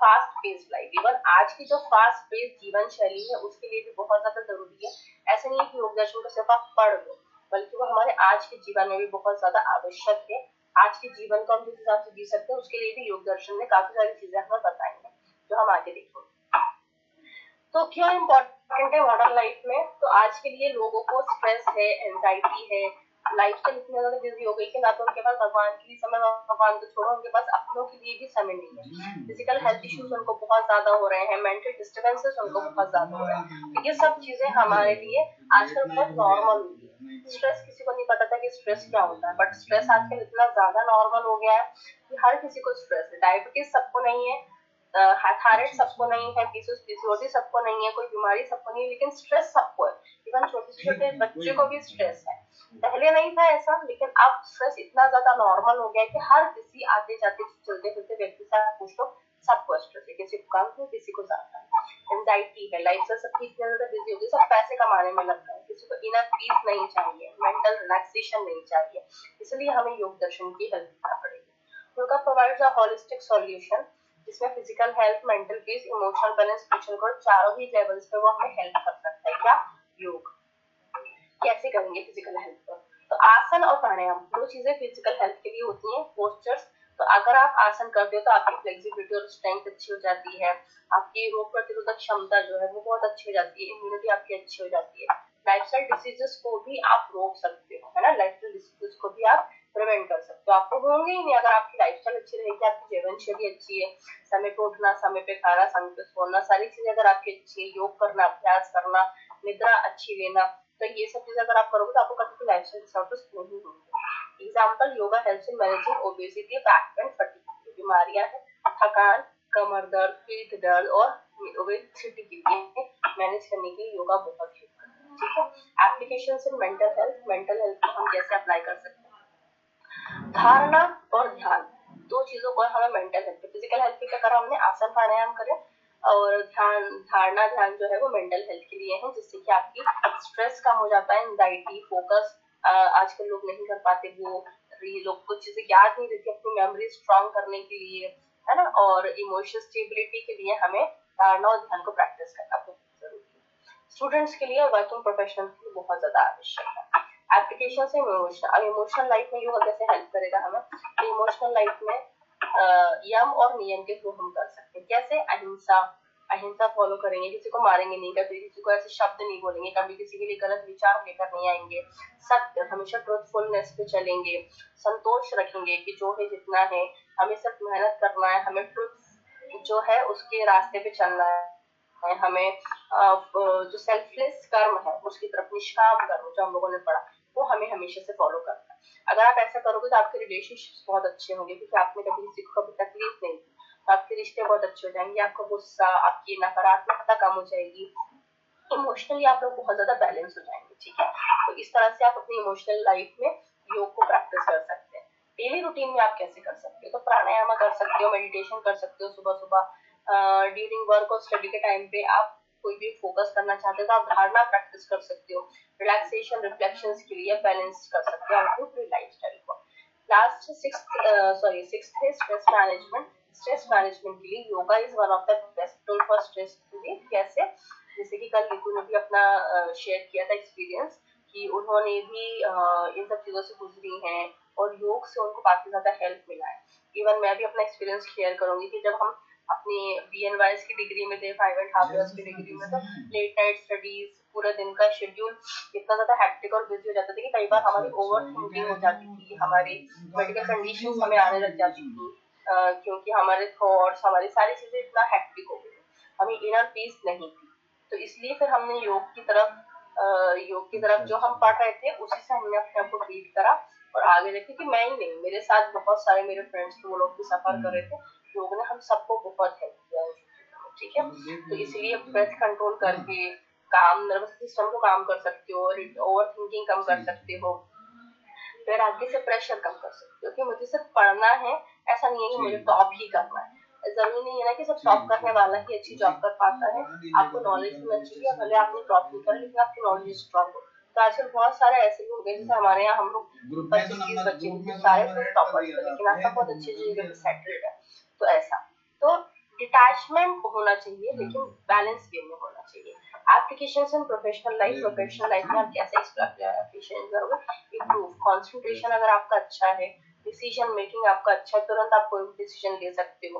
fast paced life. Even आज की जो फास्ट पेस्ड जीवन शैली है उसके लिए भी बहुत ज्यादा जरूरी है। ऐसे नहीं है कि योग दर्शन को सिर्फ आप पढ़ लो, बल्कि वो हमारे आज के जीवन में भी बहुत ज्यादा आवश्यक है। आज के जीवन को हम जिस हिसाब से जी सकते हैं उसके लिए भी योग दर्शन ने काफी सारी चीजें हमें बताई हैं, जो हम आगे देखेंगे। तो क्यों इम्पोर्टेंट है मॉडर्न लाइफ में, तो आज के लिए लोगों को स्ट्रेस है, एंजाइटी है, लाइफस्टाइल इतनी ज्यादा बिजी हो गई कि ना तो उनके पास भगवान के लिए समय, भगवान को छोड़ो उनके पास अपनों के लिए भी समय नहीं है। फिजिकल हेल्थ इश्यूज उनको बहुत ज्यादा हो रहे हैं, मेंटल डिस्टर्बेंसेस उनको बहुत ज्यादा हो रहे हैं। तो ये सब चीजें हमारे लिए आजकल बहुत नॉर्मल हो गई है। स्ट्रेस, किसी को नहीं पता था कि स्ट्रेस क्या होता है, बट स्ट्रेस आजकल इतना ज्यादा नॉर्मल हो गया है कि हर किसी को स्ट्रेस है। डायबिटीज सबको नहीं है, थायराइड सबको नहीं है, पीसीओडी सबको नहीं है, कोई बीमारी सबको नहीं है, लेकिन स्ट्रेस सबको है। इवन छोटे छोटे बच्चे को भी स्ट्रेस है। पहले नहीं था ऐसा, लेकिन अब स्ट्रेस इतना ज्यादा नॉर्मल हो गया है कि हर किसी आते जाते चलते फिरते व्यक्ति से आप पूछ लो, सबको स्ट्रेस है, किसी को कम है, किसी को ज्यादा है। एंजाइटी है, लाइफ से सबकी इतनी ज्यादा बिजी हो गई, सब पैसे कमाने में लग गए, किसी को इनर पीस नहीं चाहिए, मेंटल रिलैक्सेशन नहीं चाहिए, इसलिए हमें योग दर्शन की हेल्प करना पड़ेगी। Yoga provides a holistic solution, जिसमें physical health, mental peace, emotional balance, spiritual growth, चारों ही लेवल्स पे वो हमें हेल्प कर सकता है। क्या योग कैसे करेंगे फिजिकल हेल्थ पर, तो आसन और प्राणायाम दो चीजें फिजिकल हेल्थ के लिए होती हैं। पोस्चर्स, तो अगर आप आसन करते हो तो आपकी फ्लेक्सिबिलिटी और स्ट्रेंथ अच्छी हो जाती है, आपकी रोग प्रतिरोधक क्षमता जो है वो बहुत अच्छी हो जाती है, इम्यूनिटी आपकी अच्छी हो जाती है, लाइफस्टाइल डिसीजेस को भी आप रोक सकते हो, है ना। लाइफस्टाइल डिसीजेस को भी आप प्रिवेंट कर सकते हो। आपको होंगे ही नहीं अगर आपकी लाइफस्टाइल अच्छी रहेगी, आपकी जीवन शैली अच्छी है, समय पे उठना, समय पे खाना, समय पे सोना, सारी चीजें अगर आपकी अच्छी है, योग करना, अभ्यास करना, निद्रा अच्छी लेना, तो ये सब चीजें अगर आप करोगे तो आपको कभी भी लाइफस्टाइल डिसऑर्डर्स नहीं होंगे। Example, yoga helps in managing obesity, back pain, fatigue बीमारियां हैं, थकान, कमर दर्द, पीठ दर्द और ओबेसिटी के लिए मैनेज करने के लिए योगा बहुत हेल्प करता है। ठीक है, एप्लीकेशंस इन मेंटल हेल्थ को हम कैसे अप्लाई कर सकते हैं। धारणा और ध्यान, दो चीजों को हमें मेंटल हेल्थ, फिजिकल हेल्थ की अगर हमने आसन प्राणायाम करे, और धारणा ध्यान जो है वो मेंटल हेल्थ के लिए है, जिससे कि आपकी स्ट्रेस कम हो जाता है, एंजाइटी, फोकस आजकल लोग नहीं कर पाते, वो लोग कुछ चीजें याद नहीं रहती, अपनी मेमोरी स्ट्रॉन्ग करने के लिए, है ना, और इमोशनल स्टेबिलिटी के लिए हमें धारणा और ध्यान को प्रैक्टिस करना बहुत जरूरी है। स्टूडेंट्स के लिए और वर्किंग प्रोफेशनल के लिए बहुत ज्यादा आवश्यक है। एप्लीकेशन से इमोशनल, अब इमोशनल लाइफ में योगा कैसे हेल्प करेगा हमें, तो इमोशनल लाइफ में यम और नियम के थ्रू हम कर सकते हैं। कैसे, अहिंसा फॉलो करेंगे, किसी को मारेंगे नहीं, कभी किसी को ऐसे शब्द नहीं बोलेंगे, कभी किसी के लिए गलत विचार लेकर नहीं आएंगे, सत्य, हमेशा ट्रूथफुलनेस पे चलेंगे, संतोष रखेंगे कि जो है जितना है, हमें सिर्फ मेहनत करना है, हमें ट्रूथ जो है उसके रास्ते पे चलना है, हमें जो सेल्फलेस कर्म है उसकी तरफ, निष्काम कर्म जो हम लोगों ने पढ़ा, वो हमें हमेशा से फॉलो करना है। अगर आप ऐसा करोगे तो आपके रिलेशनशिप्स बहुत अच्छे होंगे, क्योंकि आपने कभी किसी को कभी तकलीफ नहीं दी, तो आपके रिश्ते बहुत अच्छे हो जाएंगे, आपका गुस्सा, आपकी नकारात्मकता कम हो जाएगी, इमोशनली आप लोग बहुत ज्यादा बैलेंस हो जाएंगे। ठीक है, तो इस तरह से आप अपनी इमोशनल लाइफ में योग को प्रैक्टिस कर सकते हैं। डेली रूटीन में आप कैसे कर सकते हो, तो प्राणायाम कर सकते हो, मेडिटेशन कर सकते हो, सुबह सुबह ड्यूरिंग वर्क और स्टडी के टाइम पे आप कोई भी फोकस करना चाहते हो तो आप धारणा प्रैक्टिस कर सकते हो, रिलैक्सेशन, रिफ्लेक्शंस के लिए बैलेंस कर सकते हो अपनी लाइफस्टाइल को। लास्ट सिक्स्थ है स्ट्रेस मैनेजमेंट। स्ट्रेस मैनेजमेंट के लिए yoga is one of the best tool for stress relief. कैसे, जैसे कि कल लिखू ने भी अपना शेयर किया था एक्सपीरियंस कि उन्होंने भी इन सब चीजों से गुजरी हैं और योग से उनको काफी ज्यादा हेल्प मिला है। इवन मैं भी अपना एक्सपीरियंस शेयर करूंगी कि जब हम अपनी BNYS की डिग्री में थे, 5.5 years की डिग्री में, तो लेट नाइट स्टडीज, पूरे दिन का शेड्यूल इतना ज्यादा हेक्टिक और बिजी हो जाता था कि कई बार हमारी ओवर थिंकिंग हो जाती थी, हमारी मेडिकल कंडीशंस हमें आने लग जाती थी, क्योंकि हमारे थॉट्स, हमारी सारी चीजें इतना हेक्टिक हो गई, हमें इनर पीस नहीं थी। तो इसलिए फिर हमने योग की तरफ जो हम पढ़ रहे थे उसी से हमने अपने आप को बीट करा और आगे देखे कि मैं ही नहीं, मेरे साथ बहुत सारे मेरे फ्रेंड्स थे, वो लोग भी सफर कर रहे थे। योग ने हम सबको बहुत हेल्प किया, ठीक है। तो इसलिए ब्रेथ कंट्रोल करके काम नर्वस सिस्टम को काम कर सकते हो, ओवर थिंकिंग कम कर सकते हो, फिर आगे से प्रेशर कम कर सकते हो कि मुझे सिर्फ पढ़ना है, ऐसा नहीं है कि मुझे टॉप ही करना है। जरूरी नहीं है ना कि सिर्फ टॉप करने वाला ही अच्छी जॉब कर पाता है, आपको नॉलेज होना चाहिए, भले आपने टॉप नहीं करा लेकिन आपकी नॉलेज स्ट्रॉन्ग हो। तो आजकल बहुत सारे ऐसे लोग हैं, जैसे हमारे यहाँ हम लोग 25-30 बच्चे हैं, सारे फुल टॉपर्स हैं, लेकिन आपका बहुत अच्छी जगह पे सेटल्ड है। तो ऐसा, तो डिटैचमेंट होना चाहिए लेकिन बैलेंस वे में होना चाहिए। एप्लीकेशंस इन प्रोफेशनल लाइफ में आप कैसे एप्लीकेशन करोगे? इम्प्रूव कंसंट्रेशन, अगर आपका अच्छा है, डिसीजन मेकिंग आपका अच्छा है, तुरंत आप कोई डिसीजन ले सकते हो,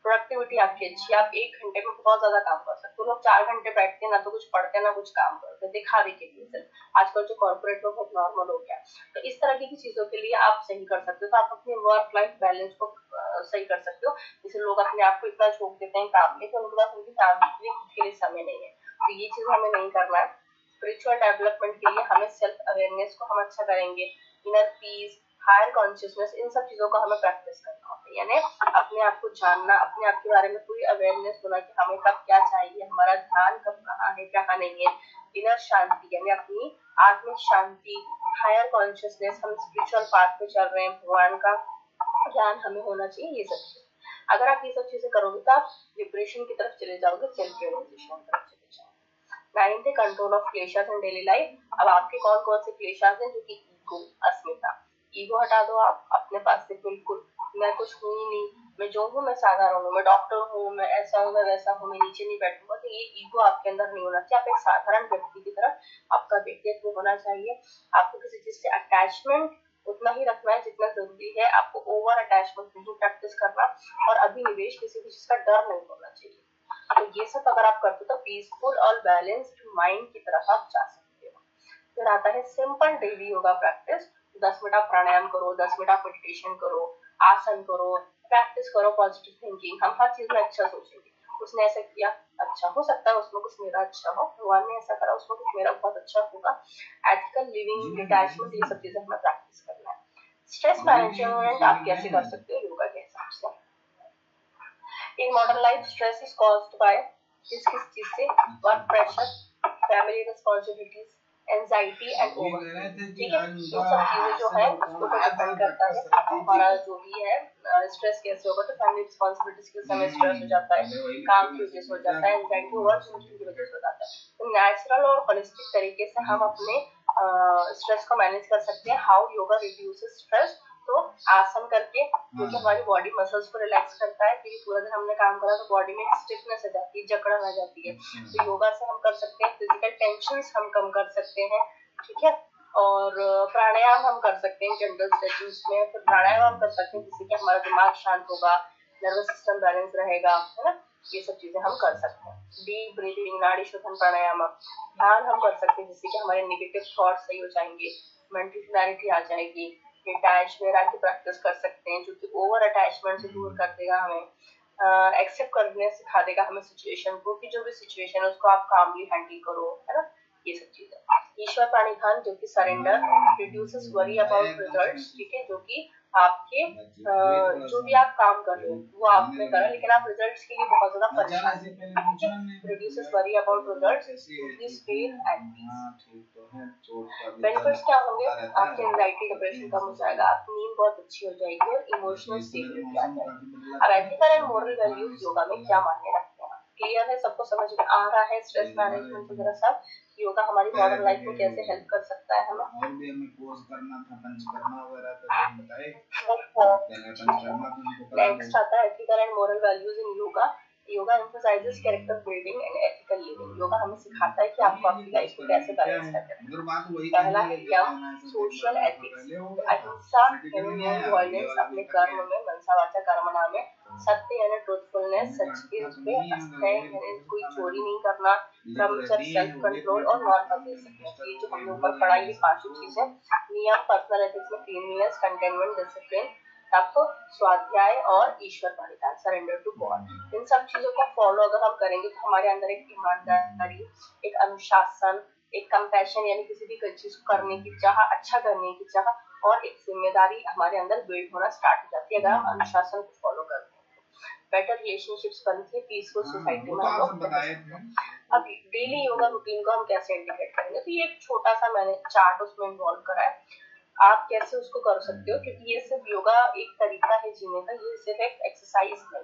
प्रोडक्टिविटी आपकी अच्छी, आप 1 घंटे में बहुत ज्यादा काम कर सकते हो। लोग 4 घंटे बैठते हैं, ना तो कुछ पढ़ते हैं ना कुछ काम करते हैं, दिखावे के लिए सिर्फ। आजकल जो कॉर्पोरेट में बहुत नॉर्मल हो गया, तो इस तरह की चीजों के लिए आप सही कर सकते हो। तो आप अपने वर्क लाइफ बैलेंस को सही कर सकते हो। जैसे लोग अपने आप को इतना झोंक देते हैं काम में कि उनके पास उनकी फैमिली के लिए समय नहीं है, तो ये चीज हमें नहीं करना है। स्पिरिचुअल डेवलपमेंट के लिए हमें सेल्फ अवेयरनेस को हम अच्छा करेंगे, इनर पीस, हायर कॉन्शियसनेस, इन सब चीजों का हमें प्रैक्टिस करना होता है, यानी अपने आप को जानना, अपने आप के बारे में पूरी अवेयरनेस होना कि हमें कब क्या चाहिए, हमारा ध्यान कब कहाँ है कहाँ नहीं है, इनर शांति यानी अपनी आत्मिक शांति, हायर कॉन्शियसनेस, हम स्पिरिचुअल पाथ पे चल रहे हैं, भगवान का ज्ञान हमें होना चाहिए, ये सब चीजें। अगर आप ये सब चीजें करोगे तो आप लिबरेशन की तरफ चले जाओगे, सेल्फ रियलाइजेशन की तरफ चले जाओगे। 9th है कंट्रोल ऑफ क्लेशर्स इन डेली लाइफ। अब आपके कौन कौन से क्लेशर्स हैं? जो कि ईगो, अस्मिता, ईगो हटा दो आप अपने पास से बिल्कुल। मैं कुछ हूँ ही नहीं, मैं जो हूँ मैं साधारण हूँ, मैं डॉक्टर हूँ, मैं ऐसा हूँ, मैं वैसा हूँ, मैं नीचे नहीं बैठूंगा, तो ये ईगो आपके अंदर नहीं होना चाहिए। आप एक साधारण व्यक्ति की तरफ आपका व्यक्तित्व होना चाहिए। आपको किसी चीज से अटैचमेंट उतना ही रखना है जितना जरूरी है, आपको ओवर अटैचमेंट नहीं प्रैक्टिस करना, और अभिनिवेश किसी भी चीज का डर नहीं होना चाहिए। तो ये सब अगर आप करते हो तो पीसफुल और बैलेंस्ड माइंड की तरफ आप जा सकते हो। फिर आता है simple daily yoga practice. 10 minute आप प्राणायाम करो, 10 मिनट आप मेडिटेशन करो, आसन करो, प्रैक्टिस करो पॉजिटिव थिंकिंग। हम हर चीज में अच्छा सोचेंगे, उसने ऐसा किया, अच्छा हो सकता है उसमें कुछ मेरा अच्छा हो, भगवान ने ऐसा करा उसमें कुछ मेरा बहुत अच्छा होगा। एथिकल लिविंग, डिटैचमेंट, ये सब चीजें हमें प्रैक्टिस करना है। स्ट्रेस मैनेजमेंट आप कैसे कर सकते हो योगा के हिसाब से? In modern life, stress is caused by किस चीज से? Work pressure, family responsibilities, anxiety and over, ठीक है। इन सब चीजें जो है उसको डिपेंड करता है हमारा जो भी है स्ट्रेस कैसे होगा। तो फैमिली रिस्पॉन्सिबिलिटीज के समय स्ट्रेस हो जाता है, काम की वजह से हो जाता है, एंजाइटी ओवर थिंकिंग की वजह से हो जाता है। तो नेचुरल और होलिस्टिक तरीके से हम अपने स्ट्रेस को मैनेज कर सकते हैं। How yoga reduces stress? तो आसन करके, क्योंकि हमारी बॉडी मसल्स को रिलैक्स करता है, क्योंकि पूरा दिन हमने काम करा तो बॉडी में स्टिफनेस आ जाती है, जकड़न आ जाती है। तो योगा से हम कर सकते हैं, फिजिकल टेंशन हम कम कर सकते हैं, ठीक है। और प्राणायाम हम कर सकते हैं जनरल स्ट्रेचिंग्स में। फिर प्राणायाम हम कर सकते हैं जिससे कि हमारा दिमाग शांत होगा, नर्वस सिस्टम बैलेंस रहेगा, है ना। ये सब चीजें हम कर सकते हैं। डीप ब्रीथिंग, नाड़ी शोधन प्राणायाम, ध्यान हम कर सकते हैं जिससे कि हमारे नेगेटिव थॉट्स सही हो जाएंगे, मेंटल क्लैरिटी आ जाएगी। डिटैचमेंट की प्रैक्टिस कर सकते हैं जो कि ओवर अटैचमेंट से दूर कर देगा हमें, एक्सेप्ट करने सिखा देगा हमें सिचुएशन को, कि जो भी सिचुएशन है उसको आप कामली हैंडल करो, है ना। ये सब चीजें। ईश्वर प्रणिधान जो कि surrender, reduces worry about results, ठीक है, जो कि आपके जो भी आप काम कर रहे हो वो आपने करा लेकिन आप रिजल्ट्स के लिए बहुत ज्यादा परेशान हैं, reduces worry about results, this faith and peace. Benefits क्या होंगे? आपकी एंजाइटी डिप्रेशन कम हो जाएगा, आपकी नींद बहुत अच्छी हो जाएगी और इमोशनल स्टेबिलिटी आ जाएगी। अब ethical and moral values yoga में क्या मायने रखते हैं? क्लियर है, सबको समझ में आ रहा है? स्ट्रेस मैनेजमेंट वगैरह सब योगा हमारी मॉडर्न लाइफ में कैसे हेल्प कर सकता है हमें? और भी हमें कोर्स करना था, पंचकर्मा वगैरह तो हम बताए। नेक्स्ट आता है ethical and moral values in yoga. Yoga emphasizes character building and ethical living. Yoga हमें सिखाता है कि आपको अपनी लाइफ को कैसे बैलेंस करना है। पहला है यम, सोशल एथिक्स, अहिंसा यानी नॉन वायलेंस अपने कर्म में, मनसा वाचा कर्मणा में, सत्य यानी ट्रूथफुलनेस, सच के पे, अस्थेय यानी कोई चोरी नहीं करना, ब्रह्मचर्य सेल्फ कंट्रोल और नॉन पॉसेसिवनेस। ये जो हमने ऊपर पढ़ा ये पांचों चीजें। नियम पर्सनल एथिक्स में क्लीनलीनेस, कंटेनमेंट, डिसिप्लिन, तप, स्वाध्याय और ईश्वर परिधान, सरेंडर टू गॉड। इन सब चीजों को फॉलो अगर हम करेंगे तो हमारे अंदर एक ईमानदारी, एक अनुशासन, एक कंपैशन यानी किसी भी चीज को करने की चाह, अच्छा करने की चाह और एक जिम्मेदारी हमारे अंदर बिल्ड होना स्टार्ट हो जाती है अगर हम अनुशासन को फॉलो करते हैं। बेटर रिलेशनशिप्स बनती है, पीसफुल सोसाइटी में हम लोग। अब डेली योगा रूटीन को हम कैसे इंटीग्रेट करेंगे, तो ये एक छोटा सा मैंने चार्ट उसमें इन्वॉल्व करा है, आप कैसे उसको कर सकते हो, क्योंकि ये सिर्फ योगा एक तरीका है जीने का, ये सिर्फ एक एक्सरसाइज नहीं।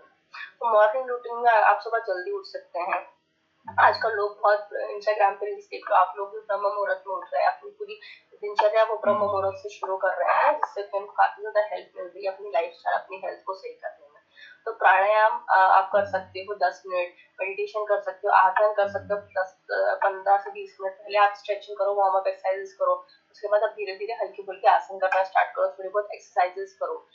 तो मॉर्निंग रूटीन में आप सुबह जल्दी उठ सकते हैं। आजकल लोग बहुत इंस्टाग्राम पे रील्स देख लो, आप लोग भी ब्रह्म मुहूर्त में उठ रहे हैं, अपनी पूरी दिनचर्या वो ब्रह्म मुहूर्त से शुरू कर रहे हैं, जिससे कि उनको काफी ज्यादा हेल्प मिल रही है अपनी लाइफस्टाइल, अपनी हेल्थ को सही करने में। तो प्राणायाम आप कर सकते हो 10 मिनट, मेडिटेशन कर सकते हो, आसन कर सकते हो 15 से 20 मिनट। पहले आप स्ट्रेचिंग करो, वार्म अप एक्सरसाइजेस करो, उसके बाद आप धीरे धीरे हल्की फुल्की आसन करना स्टार्ट करो, थोड़ी बहुत एक्सरसाइजेस करो।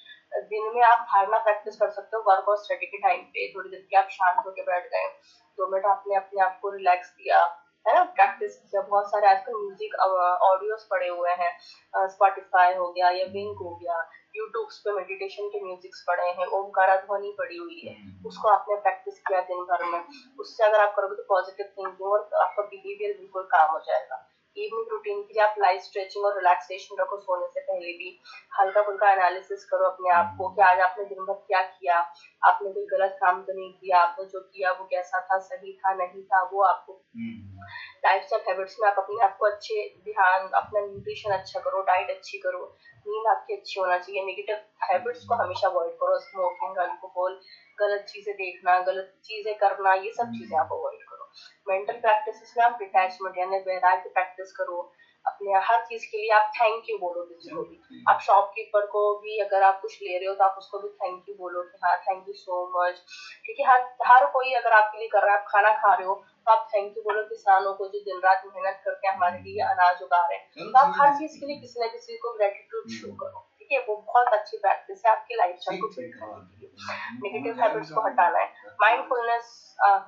दिन में आप धारणा प्रैक्टिस कर सकते हो, वर्क और स्टडी के टाइम पे थोड़ी देर के आप शांत होकर बैठ गए, 2 मिनट आपने अपने आप को रिलैक्स दिया, है ना, प्रैक्टिस किया। बहुत सारे आजकल म्यूजिक ऑडियोस पड़े हुए हैं, स्पॉटिफाई हो गया या विंक हो गया, यूट्यूब पे मेडिटेशन के म्यूजिक्स पड़े हैं, ओमकारा ध्वनि पड़ी हुई है, उसको आपने प्रैक्टिस किया दिन भर में, उससे अगर आप करोगे तो पॉजिटिव थिंकिंग और आपका बिहेवियर बिल्कुल काम हो जाएगा। इवनिंग रूटीन के लिए आप लाइट स्ट्रेचिंग और रिलैक्सेशन रखो, सोने से पहले भी हल्का फुल्का एनालिसिस करो अपने आप को कि आज आपने दिन भर क्या किया, आपने कोई गलत काम तो नहीं किया, आपने जो किया वो कैसा था, सही था नहीं था, वो आपको लाइफस्टाइल हैबिट्स में आप अपने आप को अच्छे ध्यान, अपना न्यूट्रिशन अच्छा करो, डाइट अच्छी करो, नींद आपकी अच्छी होना चाहिए, नेगेटिव हैबिट्स को हमेशा अवॉइड करो, स्मोकिंग, अल्कोहल, गलत चीजें देखना, गलत चीजें करना, ये सब चीजें आप अवॉइड करो। मेंटल प्रैक्टिसेस में आप डिटैचमेंट यानी वैराग्य प्रैक्टिस करो, अपने हर चीज के लिए आप थैंक यू बोलो किसी को भी। आप शॉपकीपर को भी अगर आप कुछ ले रहे हो तो आप उसको भी थैंक यू बोलो कि हाँ थैंक यू सो मच, क्योंकि हर कोई अगर आपके लिए कर रहा है, आप खाना खा रहे हो तो आप थैंक यू बोलो किसानों को जो दिन रात मेहनत करके हमारे लिए अनाज उगा रहे हैं। तो आप हर चीज के लिए किसी न किसी को ग्रेटिट्यूड शो करो, ठीक है, वो बहुत अच्छी प्रैक्टिस है आपकी लाइफस्टाइल को बिल्ड करने के लिए। नेगेटिव हैबिट्स को हटाना है, माइंडफुलनेस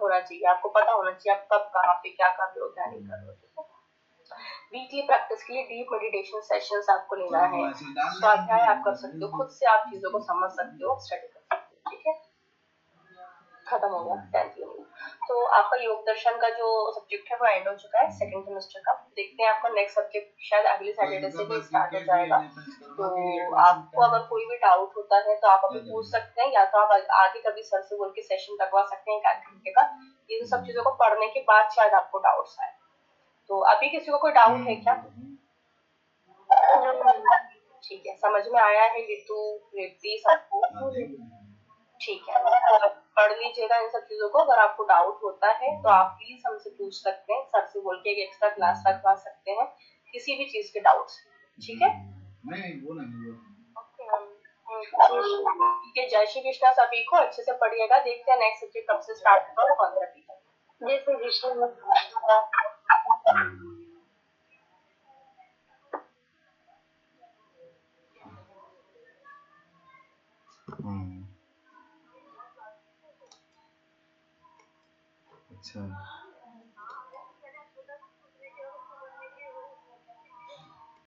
होना चाहिए, आपको पता होना चाहिए आप कब कहाँ पे क्या कर रहे हो क्या नहीं कर रहे हो। वीकली प्रैक्टिस के लिए डीप मेडिटेशन सेशंस आपको लेना है, स्वाध्याय आप कर सकते हो, खुद से आप चीजों को समझ सकते हो, स्टडी कर सकते हो, ठीक है। खत्म हो गया 10th यूनिट। तो आपका योग दर्शन का जो सब्जेक्ट है वो एंड हो चुका है सेकंड सेमेस्टर का। देखते हैं आपका नेक्स्ट सब्जेक्ट शायद अगले सैटरडे से ही स्टार्ट हो जाएगा। तो आपको अगर कोई भी डाउट होता है तो आप अभी पूछ सकते हैं, या तो आप आगे कभी सर से बोल के सेशन लगवा सकते हैं 1 घंटे का। ये सब चीजों को पढ़ने के बाद शायद आपको डाउट्स आए। तो अभी किसी को कोई डाउट है क्या? ठीक है, समझ में आया है ऋतु, रिद्धि सबको? ठीक है, पढ़ लीजिएगा इन सब चीजों को। अगर आपको डाउट होता है तो आप प्लीज हमसे पूछ सकते हैं, सर से बोल के एक एक्स्ट्रा क्लास रखवा सकते हैं किसी भी चीज के डाउट्स, ठीक है? ठीक है, जय श्री कृष्णा सभी को, अच्छे से पढ़िएगा। देखते हैं नेक्स्ट सब्जेक्ट कब से स्टार्ट होगा और कौन सा टीचर। जय श्री कृष्ण। अच्छा।